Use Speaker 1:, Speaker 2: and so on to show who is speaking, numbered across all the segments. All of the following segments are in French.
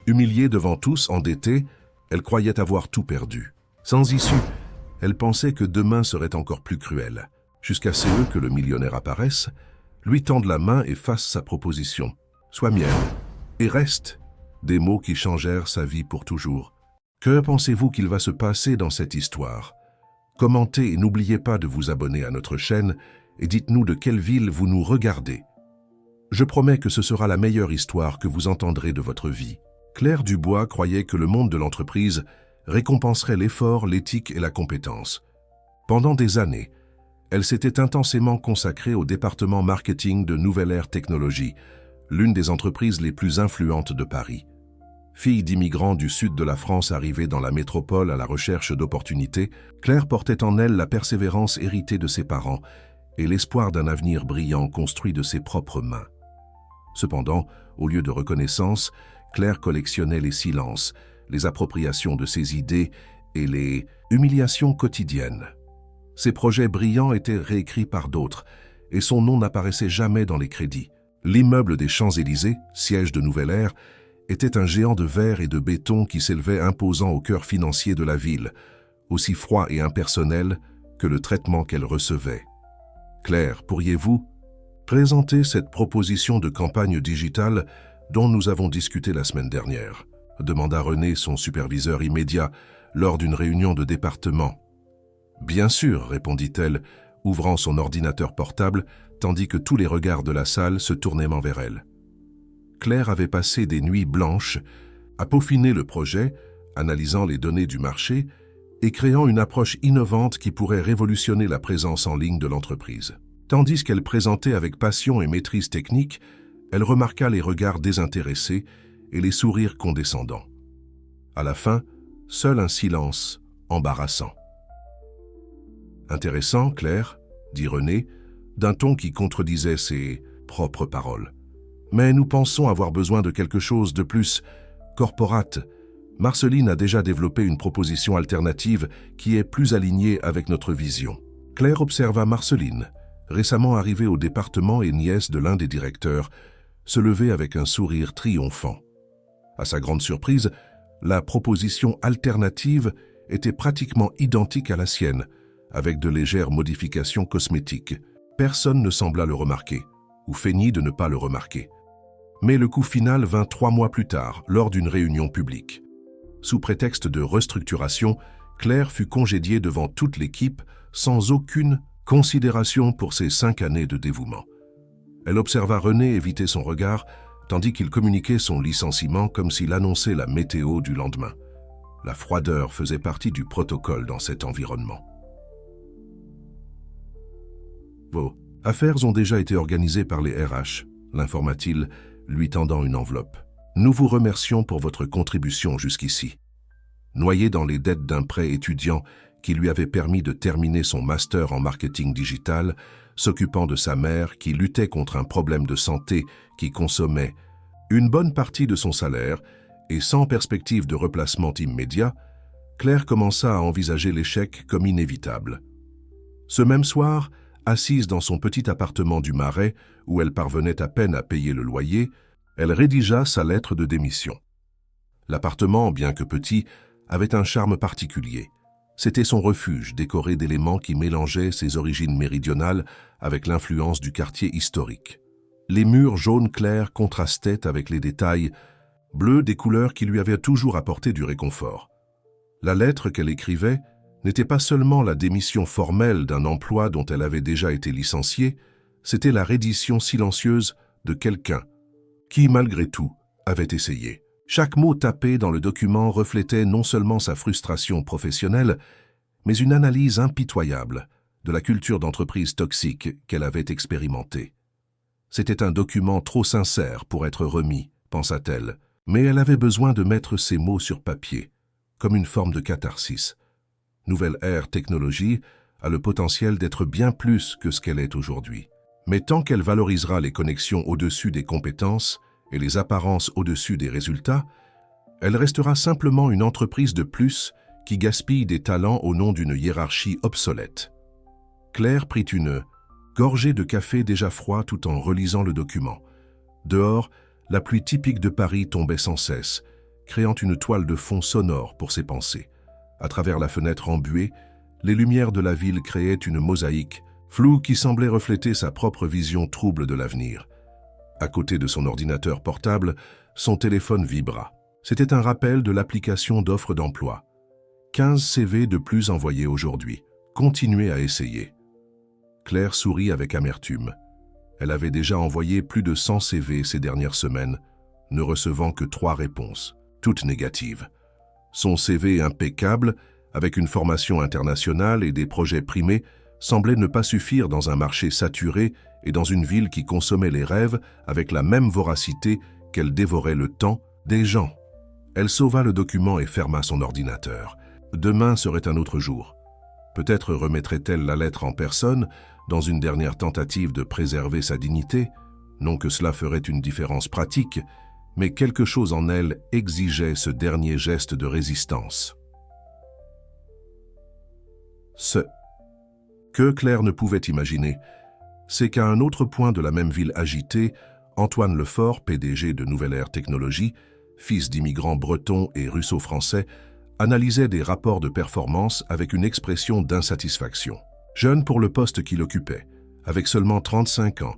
Speaker 1: Humiliée devant tous, endettée, elle croyait avoir tout perdu. Sans issue, elle pensait que demain serait encore plus cruel, jusqu'à ce que le millionnaire apparaisse, lui tende la main et fasse sa proposition. « Sois mienne et reste », des mots qui changèrent sa vie pour toujours. Que pensez-vous qu'il va se passer dans cette histoire? Commentez et n'oubliez pas de vous abonner à notre chaîne et dites-nous de quelle ville vous nous regardez. Je promets que ce sera la meilleure histoire que vous entendrez de votre vie. Claire Dubois croyait que le monde de l'entreprise récompenserait l'effort, l'éthique et la compétence. Pendant des années, elle s'était intensément consacrée au département marketing de Nouvelle Ère Technologies, l'une des entreprises les plus influentes de Paris. Fille d'immigrants du sud de la France arrivée dans la métropole à la recherche d'opportunités, Claire portait en elle la persévérance héritée de ses parents et l'espoir d'un avenir brillant construit de ses propres mains. Cependant, au lieu de reconnaissance, Claire collectionnait les silences, les appropriations de ses idées et les humiliations quotidiennes. Ses projets brillants étaient réécrits par d'autres, et son nom n'apparaissait jamais dans les crédits. L'immeuble des Champs-Élysées, siège de Nouvelle Ère, était un géant de verre et de béton qui s'élevait imposant au cœur financier de la ville, aussi froid et impersonnel que le traitement qu'elle recevait. Claire, pourriez-vous présenter cette proposition de campagne digitale dont nous avons discuté la semaine dernière, demanda René, son superviseur immédiat, lors d'une réunion de département. Bien sûr, répondit-elle, ouvrant son ordinateur portable, tandis que tous les regards de la salle se tournaient vers elle. Claire avait passé des nuits blanches à peaufiner le projet, analysant les données du marché et créant une approche innovante qui pourrait révolutionner la présence en ligne de l'entreprise. Tandis qu'elle présentait avec passion et maîtrise technique, elle remarqua les regards désintéressés et les sourires condescendants. À la fin, seul un silence embarrassant. « Intéressant, Claire, » dit René, d'un ton qui contredisait ses propres paroles. « Mais nous pensons avoir besoin de quelque chose de plus corporate. Marceline a déjà développé une proposition alternative qui est plus alignée avec notre vision. » Claire observa Marceline, récemment arrivée au département et nièce de l'un des directeurs, se lever avec un sourire triomphant. À sa grande surprise, la proposition alternative était pratiquement identique à la sienne, avec de légères modifications cosmétiques. Personne ne sembla le remarquer, ou feignit de ne pas le remarquer. Mais le coup final vint 3 mois plus tard, lors d'une réunion publique. Sous prétexte de restructuration, Claire fut congédiée devant toute l'équipe sans aucune considération pour ses 5 années de dévouement. Elle observa René éviter son regard, tandis qu'il communiquait son licenciement comme s'il annonçait la météo du lendemain. La froideur faisait partie du protocole dans cet environnement. « Vos affaires ont déjà été organisées par les RH », l'informa-t-il, lui tendant une enveloppe. « Nous vous remercions pour votre contribution jusqu'ici. » Noyé dans les dettes d'un prêt étudiant qui lui avait permis de terminer son master en marketing digital, s'occupant de sa mère qui luttait contre un problème de santé qui consommait une bonne partie de son salaire et sans perspective de replacement immédiat, Claire commença à envisager l'échec comme inévitable. Ce même soir, assise dans son petit appartement du Marais, où elle parvenait à peine à payer le loyer, elle rédigea sa lettre de démission. L'appartement, bien que petit, avait un charme particulier. C'était son refuge, décoré d'éléments qui mélangeaient ses origines méridionales avec l'influence du quartier historique. Les murs jaune clair contrastaient avec les détails bleus des couleurs qui lui avaient toujours apporté du réconfort. La lettre qu'elle écrivait n'était pas seulement la démission formelle d'un emploi dont elle avait déjà été licenciée, c'était la reddition silencieuse de quelqu'un qui, malgré tout, avait essayé. Chaque mot tapé dans le document reflétait non seulement sa frustration professionnelle, mais une analyse impitoyable de la culture d'entreprise toxique qu'elle avait expérimentée. C'était un document trop sincère pour être remis, pensa-t-elle, mais elle avait besoin de mettre ces mots sur papier, comme une forme de catharsis. Nouvelle Ère Technologies a le potentiel d'être bien plus que ce qu'elle est aujourd'hui. Mais tant qu'elle valorisera les connexions au-dessus des compétences et les apparences au-dessus des résultats, elle restera simplement une entreprise de plus qui gaspille des talents au nom d'une hiérarchie obsolète. Claire prit une gorgée de café déjà froid tout en relisant le document. Dehors, la pluie typique de Paris tombait sans cesse, créant une toile de fond sonore pour ses pensées. À travers la fenêtre embuée, les lumières de la ville créaient une mosaïque floue qui semblait refléter sa propre vision trouble de l'avenir. À côté de son ordinateur portable, son téléphone vibra. C'était un rappel de l'application d'offres d'emploi. 15 CV de plus envoyés aujourd'hui. Continuez à essayer. Claire sourit avec amertume. Elle avait déjà envoyé plus de 100 CV ces dernières semaines, ne recevant que 3 réponses, toutes négatives. Son CV impeccable, avec une formation internationale et des projets primés, semblait ne pas suffire dans un marché saturé et dans une ville qui consommait les rêves avec la même voracité qu'elle dévorait le temps des gens. Elle sauva le document et ferma son ordinateur. Demain serait un autre jour. Peut-être remettrait-elle la lettre en personne, dans une dernière tentative de préserver sa dignité. Non que cela ferait une différence pratique, mais quelque chose en elle exigeait ce dernier geste de résistance. Ce que Claire ne pouvait imaginer, c'est qu'à un autre point de la même ville agitée, Antoine Lefort, PDG de Nouvelle Ère Technologies, fils d'immigrants bretons et russo-français, analysait des rapports de performance avec une expression d'insatisfaction. Jeune pour le poste qu'il occupait, avec seulement 35 ans,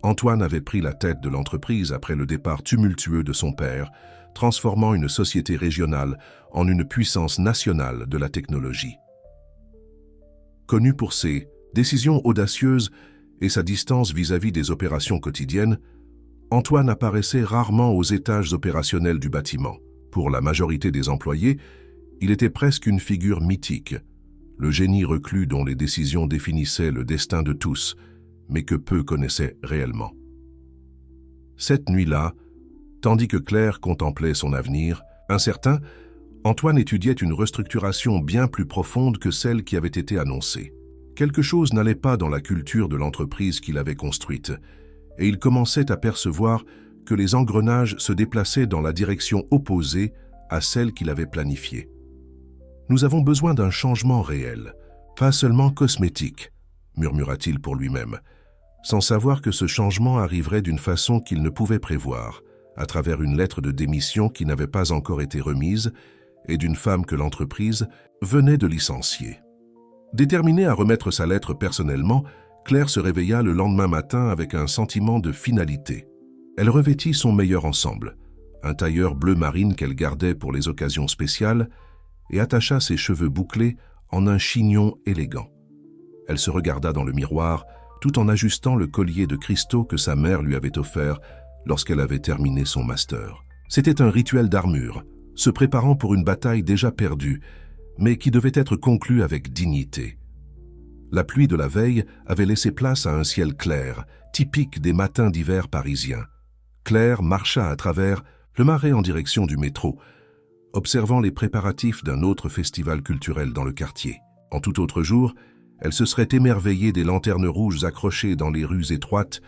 Speaker 1: Antoine avait pris la tête de l'entreprise après le départ tumultueux de son père, transformant une société régionale en une puissance nationale de la technologie. Connu pour ses décisions audacieuses et sa distance vis-à-vis des opérations quotidiennes, Antoine apparaissait rarement aux étages opérationnels du bâtiment. Pour la majorité des employés, il était presque une figure mythique, le génie reclus dont les décisions définissaient le destin de tous, mais que peu connaissaient réellement. Cette nuit-là, tandis que Claire contemplait son avenir, incertain, Antoine étudiait une restructuration bien plus profonde que celle qui avait été annoncée. Quelque chose n'allait pas dans la culture de l'entreprise qu'il avait construite, et il commençait à percevoir que les engrenages se déplaçaient dans la direction opposée à celle qu'il avait planifiée. Nous avons besoin d'un changement réel, pas seulement cosmétique, murmura-t-il pour lui-même, sans savoir que ce changement arriverait d'une façon qu'il ne pouvait prévoir, à travers une lettre de démission qui n'avait pas encore été remise et d'une femme que l'entreprise venait de licencier. Déterminée à remettre sa lettre personnellement, Claire se réveilla le lendemain matin avec un sentiment de finalité. Elle revêtit son meilleur ensemble, un tailleur bleu marine qu'elle gardait pour les occasions spéciales, et attacha ses cheveux bouclés en un chignon élégant. Elle se regarda dans le miroir, tout en ajustant le collier de cristaux que sa mère lui avait offert lorsqu'elle avait terminé son master. C'était un rituel d'armure, se préparant pour une bataille déjà perdue, mais qui devait être conclue avec dignité. La pluie de la veille avait laissé place à un ciel clair, typique des matins d'hiver parisiens. Claire marcha à travers le marais en direction du métro, observant les préparatifs d'un autre festival culturel dans le quartier. En tout autre jour, elle se serait émerveillée des lanternes rouges accrochées dans les rues étroites,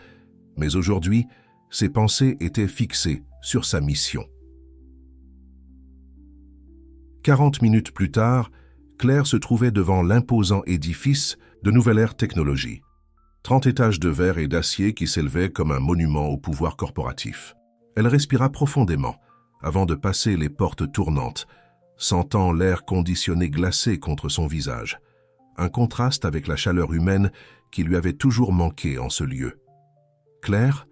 Speaker 1: mais aujourd'hui, ses pensées étaient fixées sur sa mission. 40 minutes plus tard, Claire se trouvait devant l'imposant édifice de Nouvelle Ère Technologies. 30 étages de verre et d'acier qui s'élevaient comme un monument au pouvoir corporatif. Elle respira profondément avant de passer les portes tournantes, sentant l'air conditionné glacé contre son visage, un contraste avec la chaleur humaine qui lui avait toujours manqué en ce lieu. « Claire,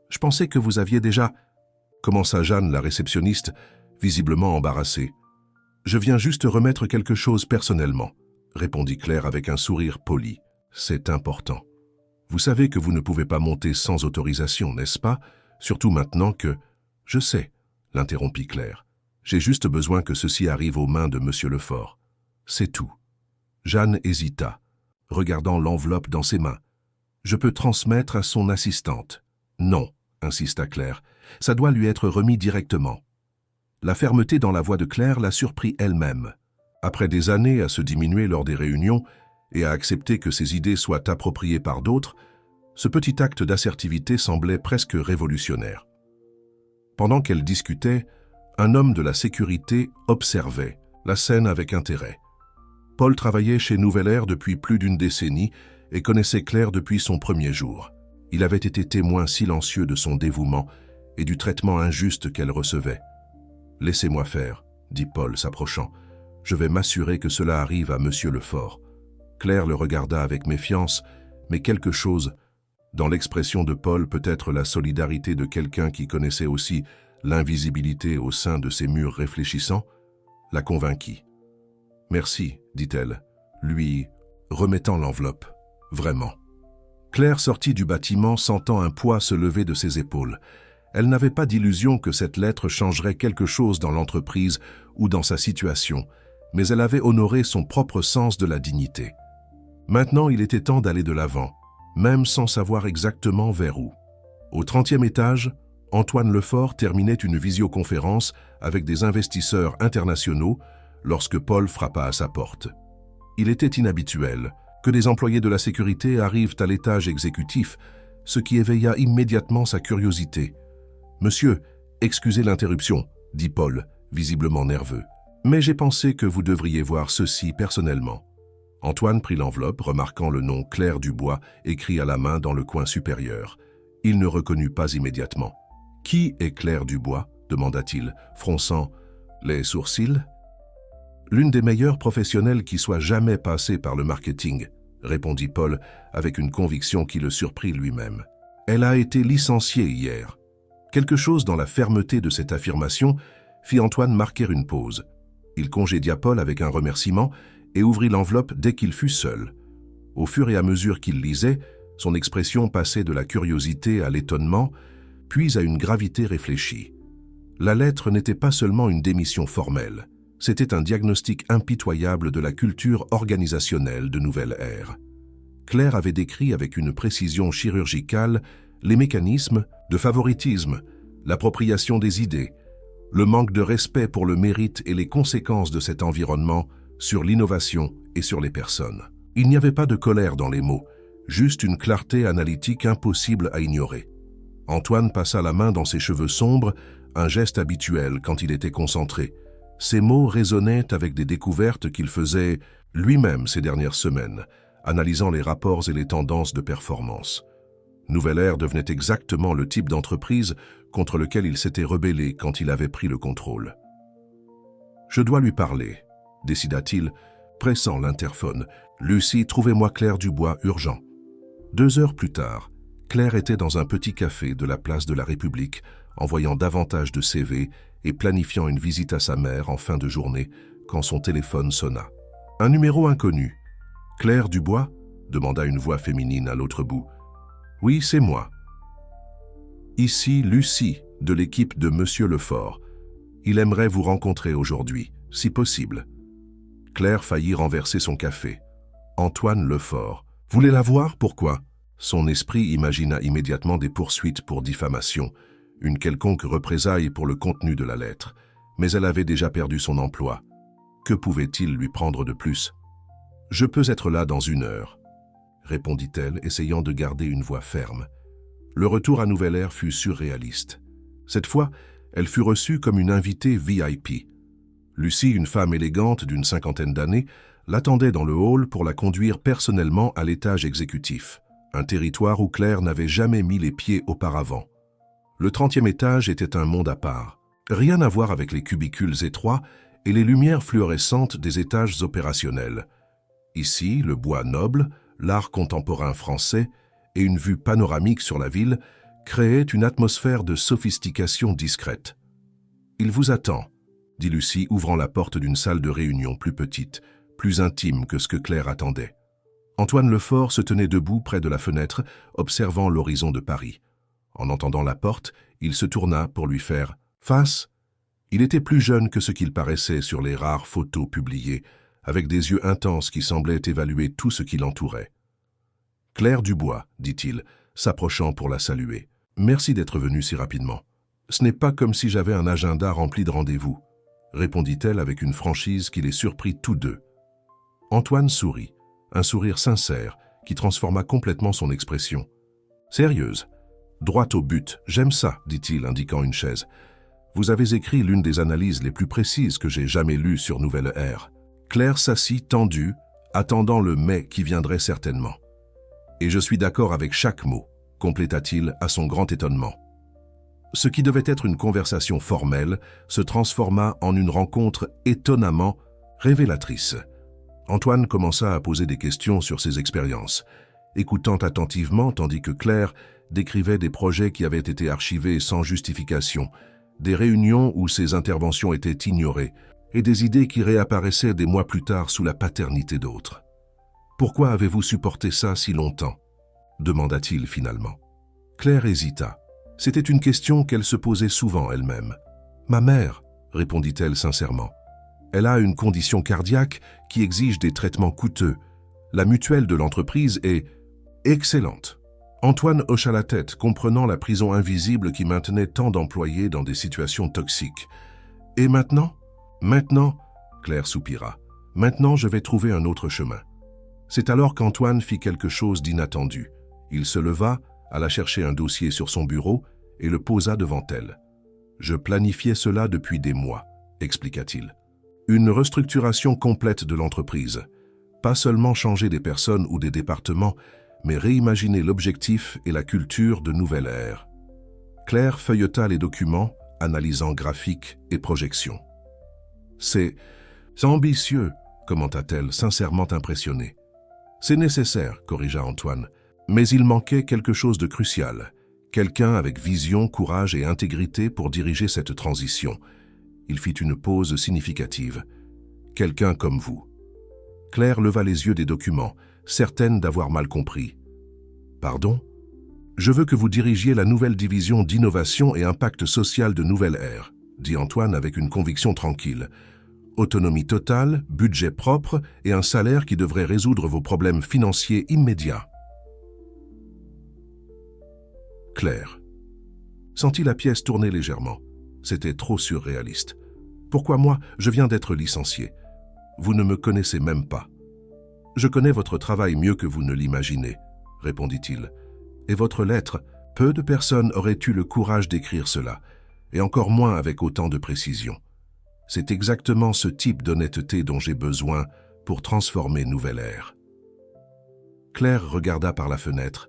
Speaker 1: je pensais que vous aviez déjà… » commença Jeanne, la réceptionniste, visiblement embarrassée. « Je viens juste remettre quelque chose personnellement, » répondit Claire avec un sourire poli. « C'est important. Vous savez que vous ne pouvez pas monter sans autorisation, n'est-ce pas? Surtout maintenant que… » « Je sais, » l'interrompit Claire. « J'ai juste besoin que ceci arrive aux mains de Monsieur Lefort. C'est tout. » Jeanne hésita, regardant l'enveloppe dans ses mains. « Je peux transmettre à son assistante. »« Non, » insista Claire. « Ça doit lui être remis directement. » La fermeté dans la voix de Claire la surprit elle-même. Après des années à se diminuer lors des réunions et à accepter que ses idées soient appropriées par d'autres, ce petit acte d'assertivité semblait presque révolutionnaire. Pendant qu'elle discutait, un homme de la sécurité observait la scène avec intérêt. Paul travaillait chez Nouvelle Ère depuis plus d'une décennie et connaissait Claire depuis son premier jour. Il avait été témoin silencieux de son dévouement et du traitement injuste qu'elle recevait. Laissez-moi faire, dit Paul s'approchant. Je vais m'assurer que cela arrive à Monsieur Lefort. Claire le regarda avec méfiance, mais quelque chose, dans l'expression de Paul, peut-être la solidarité de quelqu'un qui connaissait aussi l'invisibilité au sein de ces murs réfléchissants, la convainquit. « Merci, dit-elle, lui remettant l'enveloppe. Vraiment. » Claire sortit du bâtiment sentant un poids se lever de ses épaules. Elle n'avait pas d'illusion que cette lettre changerait quelque chose dans l'entreprise ou dans sa situation, mais elle avait honoré son propre sens de la dignité. Maintenant, il était temps d'aller de l'avant, même sans savoir exactement vers où. Au 30e étage, Antoine Lefort terminait une visioconférence avec des investisseurs internationaux lorsque Paul frappa à sa porte. Il était inhabituel que des employés de la sécurité arrivent à l'étage exécutif, ce qui éveilla immédiatement sa curiosité. « Monsieur, excusez l'interruption, » dit Paul, visiblement nerveux. « Mais j'ai pensé que vous devriez voir ceci personnellement. » Antoine prit l'enveloppe, remarquant le nom Claire Dubois écrit à la main dans le coin supérieur. Il ne reconnut pas immédiatement. « Qui est Claire Dubois » demanda-t-il, fronçant les sourcils. « L'une des meilleures professionnelles qui soit jamais passée par le marketing, » répondit Paul avec une conviction qui le surprit lui-même. « Elle a été licenciée hier. » Quelque chose dans la fermeté de cette affirmation fit Antoine marquer une pause. Il congédia Paul avec un remerciement et ouvrit l'enveloppe dès qu'il fut seul. Au fur et à mesure qu'il lisait, son expression passait de la curiosité à l'étonnement, puis à une gravité réfléchie. La lettre n'était pas seulement une démission formelle, c'était un diagnostic impitoyable de la culture organisationnelle de Nouvelle Ère. Claire avait décrit avec une précision chirurgicale les mécanismes de favoritisme, l'appropriation des idées, le manque de respect pour le mérite et les conséquences de cet environnement sur l'innovation et sur les personnes. Il n'y avait pas de colère dans les mots, juste une clarté analytique impossible à ignorer. Antoine passa la main dans ses cheveux sombres, un geste habituel quand il était concentré. Ces mots résonnaient avec des découvertes qu'il faisait lui-même ces dernières semaines, analysant les rapports et les tendances de performance. Nouvelle Ère devenait exactement le type d'entreprise contre lequel il s'était rebellé quand il avait pris le contrôle. « Je dois lui parler », décida-t-il, pressant l'interphone. « Lucie, trouvez-moi Claire Dubois, urgent. » 2 heures plus tard, Claire était dans un petit café de la place de la République, envoyant davantage de CV et planifiant une visite à sa mère en fin de journée quand son téléphone sonna. Un numéro inconnu. « Claire Dubois ?» demanda une voix féminine à l'autre bout. « Oui, c'est moi. »« Ici Lucie, de l'équipe de Monsieur Lefort. Il aimerait vous rencontrer aujourd'hui, si possible. » Claire faillit renverser son café. Antoine Lefort. « Voulez la voir, pourquoi ?» Son esprit imagina immédiatement des poursuites pour diffamation, une quelconque représaille pour le contenu de la lettre, mais elle avait déjà perdu son emploi. Que pouvait-il lui prendre de plus? « Je peux être là dans 1 heure, » répondit-elle, essayant de garder une voix ferme. Le retour à Nouvelle Ère fut surréaliste. Cette fois, elle fut reçue comme une invitée VIP. Lucie, une femme élégante d'une 50aine d'années, l'attendait dans le hall pour la conduire personnellement à l'étage exécutif, un territoire où Claire n'avait jamais mis les pieds auparavant. Le 30e étage était un monde à part. Rien à voir avec les cubicules étroits et les lumières fluorescentes des étages opérationnels. Ici, le bois noble, l'art contemporain français et une vue panoramique sur la ville créaient une atmosphère de sophistication discrète. « Il vous attend », dit Lucie, ouvrant la porte d'une salle de réunion plus petite, plus intime que ce que Claire attendait. Antoine Lefort se tenait debout près de la fenêtre, observant l'horizon de Paris. En entendant la porte, il se tourna pour lui faire face. Il était plus jeune que ce qu'il paraissait sur les rares photos publiées, avec des yeux intenses qui semblaient évaluer tout ce qui l'entourait. « Claire Dubois, » dit-il, s'approchant pour la saluer. « Merci d'être venue si rapidement. Ce n'est pas comme si j'avais un agenda rempli de rendez-vous, » répondit-elle avec une franchise qui les surprit tous deux. Antoine sourit, un sourire sincère qui transforma complètement son expression. « Sérieuse, droite au but, j'aime ça, » dit-il, indiquant une chaise. « Vous avez écrit l'une des analyses les plus précises que j'ai jamais lues sur Nouvelle Ère. » Claire s'assit tendue, attendant le « mais » qui viendrait certainement. « Et je suis d'accord avec chaque mot, » compléta-t-il à son grand étonnement. « Ce qui devait être une conversation formelle se transforma en une rencontre étonnamment révélatrice. Antoine commença à poser des questions sur ses expériences, écoutant attentivement tandis que Claire décrivait des projets qui avaient été archivés sans justification, des réunions où ses interventions étaient ignorées et des idées qui réapparaissaient des mois plus tard sous la paternité d'autres. « Pourquoi avez-vous supporté ça si longtemps » demanda-t-il finalement. Claire hésita. C'était une question qu'elle se posait souvent elle-même. « Ma mère » répondit-elle sincèrement. « Elle a une condition cardiaque qui exige des traitements coûteux. La mutuelle de l'entreprise est excellente. » Antoine hocha la tête, comprenant la prison invisible qui maintenait tant d'employés dans des situations toxiques. « Et maintenant ?»« Maintenant, » Claire soupira, « maintenant je vais trouver un autre chemin. » C'est alors qu'Antoine fit quelque chose d'inattendu. Il se leva, alla chercher un dossier sur son bureau et le posa devant elle. « Je planifiais cela depuis des mois, » expliqua-t-il. « Une restructuration complète de l'entreprise. Pas seulement changer des personnes ou des départements, mais réimaginer l'objectif et la culture de nouvelle ère. » Claire feuilleta les documents, analysant graphiques et projections. « C'est ambitieux, » commenta-t-elle, sincèrement impressionnée. « C'est nécessaire, » corrigea Antoine, « mais il manquait quelque chose de crucial. Quelqu'un avec vision, courage et intégrité pour diriger cette transition. » Il fit une pause significative. « Quelqu'un comme vous. » Claire leva les yeux des documents, certaine d'avoir mal compris. « Pardon ? Je veux que vous dirigiez la nouvelle division d'innovation et impact social de Nouvelle Ère, » dit Antoine avec une conviction tranquille. « Autonomie totale, budget propre et un salaire qui devrait résoudre vos problèmes financiers immédiats. » Claire sentit la pièce tourner légèrement. C'était trop surréaliste. « Pourquoi moi? Je viens d'être licencié. Vous ne me connaissez même pas. »« Je connais votre travail mieux que vous ne l'imaginez, » répondit-il. « Et votre lettre, peu de personnes auraient eu le courage d'écrire cela, et encore moins avec autant de précision. C'est exactement ce type d'honnêteté dont j'ai besoin pour transformer Nouvelle Ère. » Claire regarda par la fenêtre,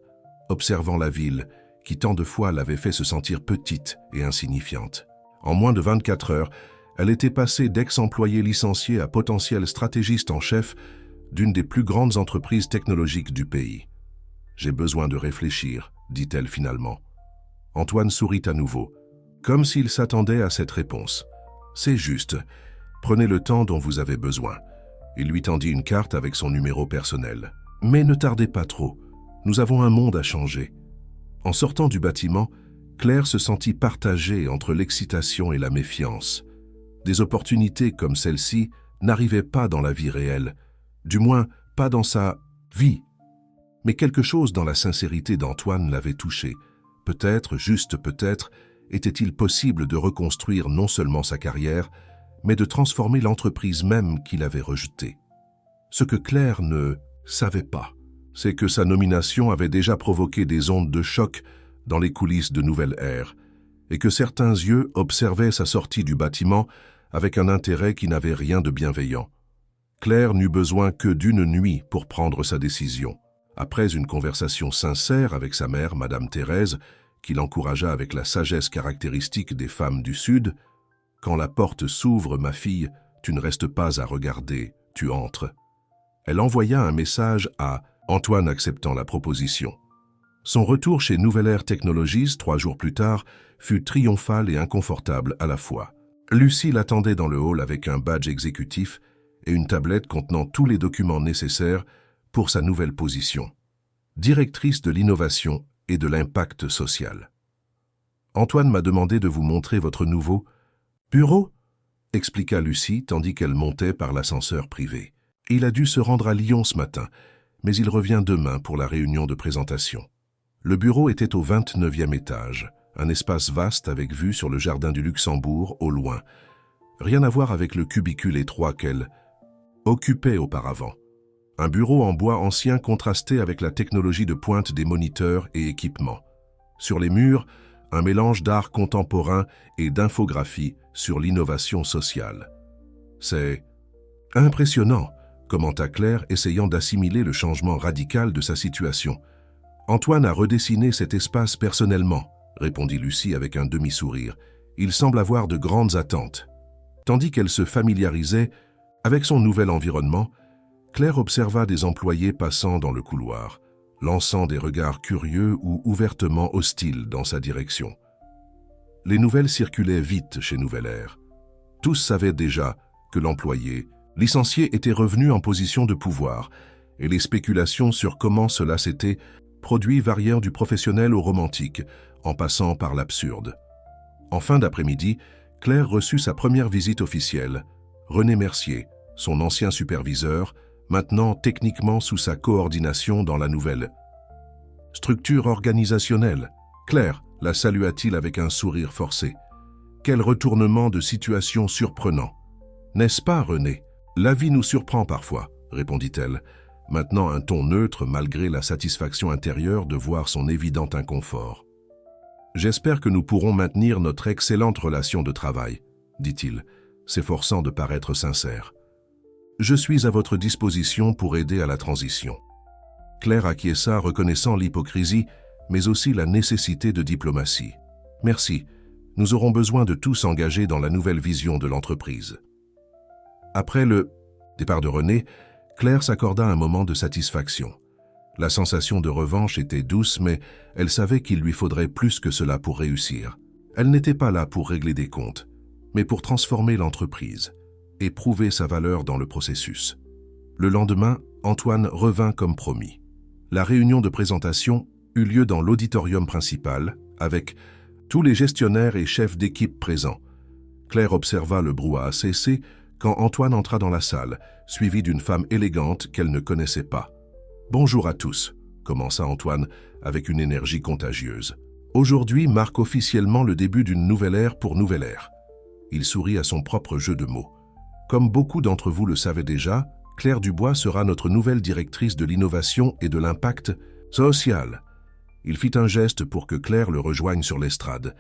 Speaker 1: observant la ville qui tant de fois l'avait fait se sentir petite et insignifiante. En moins de 24 heures, elle était passée d'ex-employée licenciée à potentiel stratégiste en chef d'une des plus grandes entreprises technologiques du pays. « J'ai besoin de réfléchir, » dit-elle finalement. Antoine sourit à nouveau, comme s'il s'attendait à cette réponse. « C'est juste. Prenez le temps dont vous avez besoin. » Il lui tendit une carte avec son numéro personnel. « Mais ne tardez pas trop. Nous avons un monde à changer. » En sortant du bâtiment, Claire se sentit partagée entre l'excitation et la méfiance. Des opportunités comme celle-ci n'arrivaient pas dans la vie réelle, du moins pas dans sa vie. Mais quelque chose dans la sincérité d'Antoine l'avait touchée. Peut-être, juste peut-être, était-il possible de reconstruire non seulement sa carrière, mais de transformer l'entreprise même qu'il avait rejetée. Ce que Claire ne savait pas, c'est que sa nomination avait déjà provoqué des ondes de choc dans les coulisses de Nouvelle Ère, et que certains yeux observaient sa sortie du bâtiment avec un intérêt qui n'avait rien de bienveillant. Claire n'eut besoin que d'une nuit pour prendre sa décision. Après une conversation sincère avec sa mère, Madame Thérèse, qui l'encouragea avec la sagesse caractéristique des femmes du Sud, « Quand la porte s'ouvre, ma fille, tu ne restes pas à regarder, tu entres. » Elle envoya un message à Antoine acceptant la proposition. Son retour chez Nouvelle Ère Technologies, 3 jours plus tard, fut triomphal et inconfortable à la fois. Lucie l'attendait dans le hall avec un badge exécutif et une tablette contenant tous les documents nécessaires pour sa nouvelle position. Directrice de l'innovation et de l'impact social. « Antoine m'a demandé de vous montrer votre nouveau bureau ?» expliqua Lucie tandis qu'elle montait par l'ascenseur privé. « Il a dû se rendre à Lyon ce matin, mais il revient demain pour la réunion de présentation. » Le bureau était au 29e étage, un espace vaste avec vue sur le jardin du Luxembourg au loin. Rien à voir avec le cubicule étroit qu'elle occupait auparavant. Un bureau en bois ancien contrastait avec la technologie de pointe des moniteurs et équipements. Sur les murs, un mélange d'art contemporain et d'infographie sur l'innovation sociale. « C'est impressionnant », commenta Claire, essayant d'assimiler le changement radical de sa situation. « Antoine a redessiné cet espace personnellement », répondit Lucie avec un demi-sourire. « Il semble avoir de grandes attentes. » Tandis qu'elle se familiarisait avec son nouvel environnement, Claire observa des employés passant dans le couloir, lançant des regards curieux ou ouvertement hostiles dans sa direction. Les nouvelles circulaient vite chez Nouvelle Ère. Tous savaient déjà que l'employé, licencié, était revenu en position de pouvoir, et les spéculations sur comment cela s'était produit varièrent du professionnel au romantique, en passant par l'absurde. En fin d'après-midi, Claire reçut sa première visite officielle. René Mercier, son ancien superviseur, maintenant techniquement sous sa coordination dans la nouvelle structure organisationnelle. Claire la salua-t-il avec un sourire forcé. Quel retournement de situation surprenant. N'est-ce pas, René? La vie nous surprend parfois, répondit-elle, maintenant un ton neutre malgré la satisfaction intérieure de voir son évident inconfort. J'espère que nous pourrons maintenir notre excellente relation de travail, dit-il, s'efforçant de paraître sincère. Je suis à votre disposition pour aider à la transition. Claire acquiesça, reconnaissant l'hypocrisie, mais aussi la nécessité de diplomatie. Merci, nous aurons besoin de tous s'engager dans la nouvelle vision de l'entreprise. Après le départ de René, Claire s'accorda un moment de satisfaction. La sensation de revanche était douce, mais elle savait qu'il lui faudrait plus que cela pour réussir. Elle n'était pas là pour régler des comptes, mais pour transformer l'entreprise et prouver sa valeur dans le processus. Le lendemain, Antoine revint comme promis. La réunion de présentation eut lieu dans l'auditorium principal, avec tous les gestionnaires et chefs d'équipe présents. Claire observa le brouhaha cesser quand Antoine entra dans la salle, suivi d'une femme élégante qu'elle ne connaissait pas. « Bonjour à tous », commença Antoine avec une énergie contagieuse. « Aujourd'hui marque officiellement le début d'une nouvelle ère pour Nouvelle Ère. » Il sourit à son propre jeu de mots. « Comme beaucoup d'entre vous le savaient déjà, Claire Dubois sera notre nouvelle directrice de l'innovation et de l'impact social. » Il fit un geste pour que Claire le rejoigne sur l'estrade.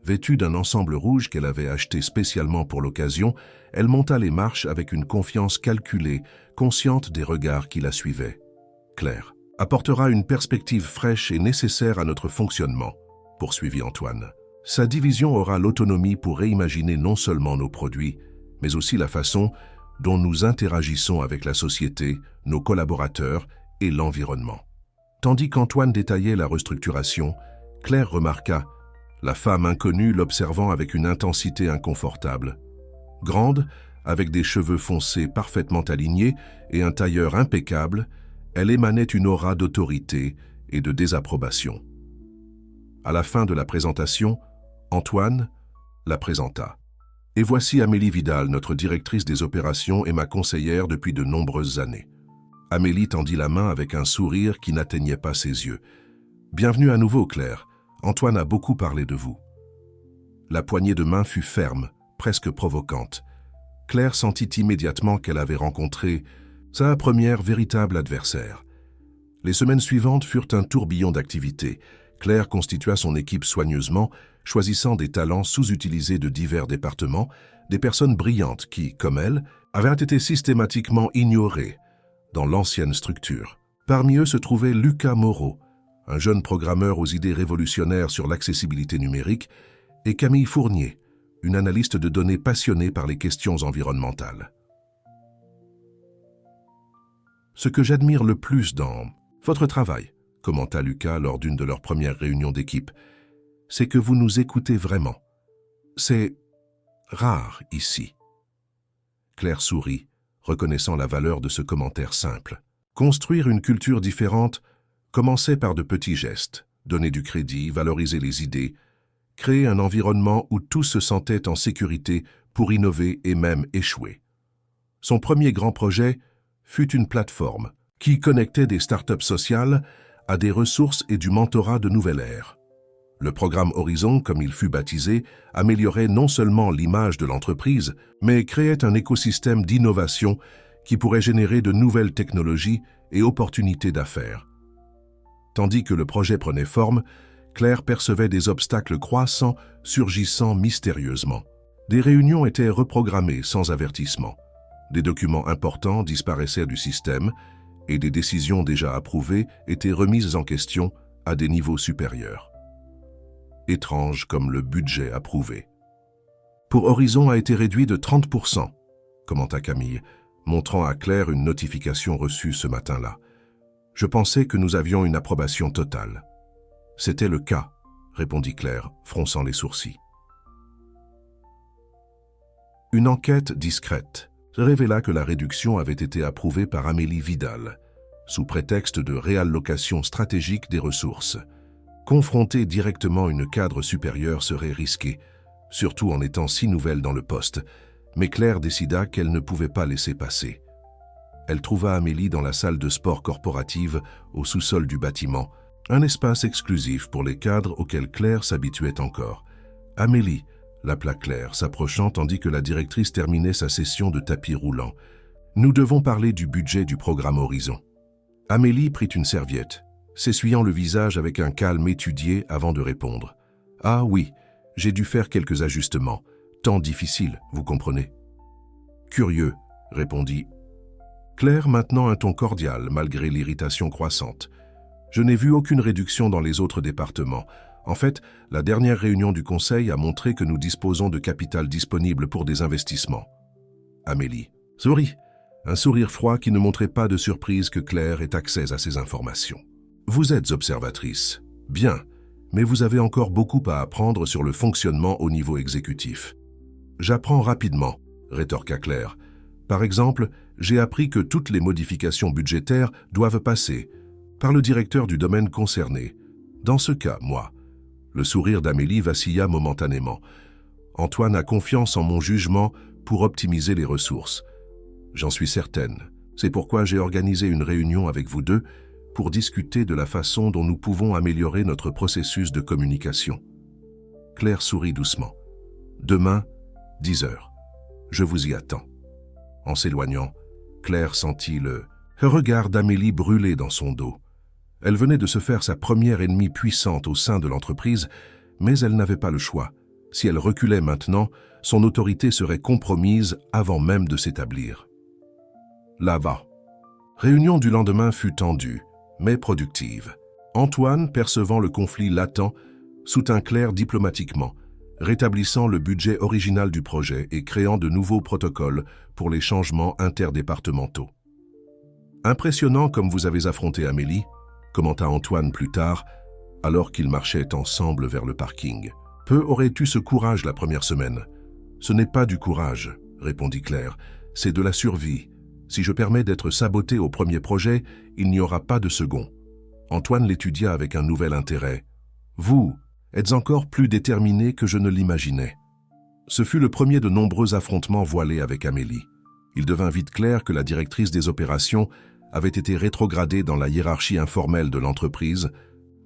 Speaker 1: Vêtue d'un ensemble rouge qu'elle avait acheté spécialement pour l'occasion, elle monta les marches avec une confiance calculée, consciente des regards qui la suivaient. Claire apportera une perspective fraîche et nécessaire à notre fonctionnement, poursuivit Antoine. Sa division aura l'autonomie pour réimaginer non seulement nos produits, mais aussi la façon dont nous interagissons avec la société, nos collaborateurs et l'environnement. Tandis qu'Antoine détaillait la restructuration, Claire remarqua la femme inconnue l'observant avec une intensité inconfortable. Grande, avec des cheveux foncés parfaitement alignés et un tailleur impeccable, elle émanait une aura d'autorité et de désapprobation. À la fin de la présentation, Antoine la présenta. « Et voici Amélie Vidal, notre directrice des opérations et ma conseillère depuis de nombreuses années. » Amélie tendit la main avec un sourire qui n'atteignait pas ses yeux. « Bienvenue à nouveau, Claire. Antoine a beaucoup parlé de vous. » La poignée de main fut ferme, presque provocante. Claire sentit immédiatement qu'elle avait rencontré sa première véritable adversaire. Les semaines suivantes furent un tourbillon d'activités. Claire constitua son équipe soigneusement, choisissant des talents sous-utilisés de divers départements, des personnes brillantes qui, comme elle, avaient été systématiquement ignorées dans l'ancienne structure. Parmi eux se trouvait Lucas Moreau, un jeune programmeur aux idées révolutionnaires sur l'accessibilité numérique, et Camille Fournier, une analyste de données passionnée par les questions environnementales. « Ce que j'admire le plus dans votre travail, » commenta Lucas lors d'une de leurs premières réunions d'équipe, « c'est que vous nous écoutez vraiment. C'est rare ici. » Claire sourit, reconnaissant la valeur de ce commentaire simple. Construire une culture différente commençait par de petits gestes, donner du crédit, valoriser les idées, créer un environnement où tous se sentaient en sécurité pour innover et même échouer. Son premier grand projet fut une plateforme qui connectait des startups sociales à des ressources et du mentorat de Nouvelle Ère. Le programme Horizon, comme il fut baptisé, améliorait non seulement l'image de l'entreprise, mais créait un écosystème d'innovation qui pourrait générer de nouvelles technologies et opportunités d'affaires. Tandis que le projet prenait forme, Claire percevait des obstacles croissants surgissant mystérieusement. Des réunions étaient reprogrammées sans avertissement. Des documents importants disparaissaient du système et des décisions déjà approuvées étaient remises en question à des niveaux supérieurs. étrange comme le budget approuvé. Pour Horizon a été réduit de 30%, commenta Camille, montrant à Claire une notification reçue ce matin-là. Je pensais que nous avions une approbation totale. C'était le cas, répondit Claire, fronçant les sourcils. Une enquête discrète révéla que la réduction avait été approuvée par Amélie Vidal, sous prétexte de réallocation stratégique des ressources. Confronter directement une cadre supérieure serait risqué, surtout en étant si nouvelle dans le poste, mais Claire décida qu'elle ne pouvait pas laisser passer. Elle trouva Amélie dans la salle de sport corporative au sous-sol du bâtiment, un espace exclusif pour les cadres auxquels Claire s'habituait encore. Amélie, l'appela Claire, s'approchant tandis que la directrice terminait sa session de tapis roulant. Nous devons parler du budget du programme Horizon. Amélie prit une serviette, s'essuyant le visage avec un calme étudié avant de répondre. Ah oui, j'ai dû faire quelques ajustements. Temps difficile, vous comprenez. Curieux, répondit Claire, maintenant un ton cordial malgré l'irritation croissante. Je n'ai vu aucune réduction dans les autres départements. En fait, la dernière réunion du Conseil a montré que nous disposons de capital disponible pour des investissements. Amélie sourit, un sourire froid qui ne montrait pas de surprise que Claire ait accès à ces informations. Vous êtes observatrice. Bien, mais vous avez encore beaucoup à apprendre sur le fonctionnement au niveau exécutif. J'apprends rapidement, rétorqua Claire. Par exemple, j'ai appris que toutes les modifications budgétaires doivent passer par le directeur du domaine concerné. Dans ce cas, moi. Le sourire d'Amélie vacilla momentanément. Antoine a confiance en mon jugement pour optimiser les ressources. J'en suis certaine. C'est pourquoi j'ai organisé une réunion avec vous deux pour discuter de la façon dont nous pouvons améliorer notre processus de communication. Claire sourit doucement. Demain, 10 heures. Je vous y attends. En s'éloignant, Claire sentit le regard d'Amélie brûler dans son dos. Elle venait de se faire sa première ennemie puissante au sein de l'entreprise, mais elle n'avait pas le choix. Si elle reculait maintenant, son autorité serait compromise avant même de s'établir. Là-bas. Réunion du lendemain fut tendue, mais productive. Antoine, percevant le conflit latent, soutint Claire diplomatiquement, rétablissant le budget original du projet et créant de nouveaux protocoles pour les changements interdépartementaux. Impressionnant comme vous avez affronté Amélie, commenta Antoine plus tard, alors qu'ils marchaient ensemble vers le parking. Peu aurait eu ce courage la première semaine. Ce n'est pas du courage, répondit Claire, c'est de la survie. Si je permets d'être saboté au premier projet, il n'y aura pas de second. Antoine l'étudia avec un nouvel intérêt. Vous êtes encore plus déterminé que je ne l'imaginais. Ce fut le premier de nombreux affrontements voilés avec Amélie. Il devint vite clair que la directrice des opérations avait été rétrogradée dans la hiérarchie informelle de l'entreprise.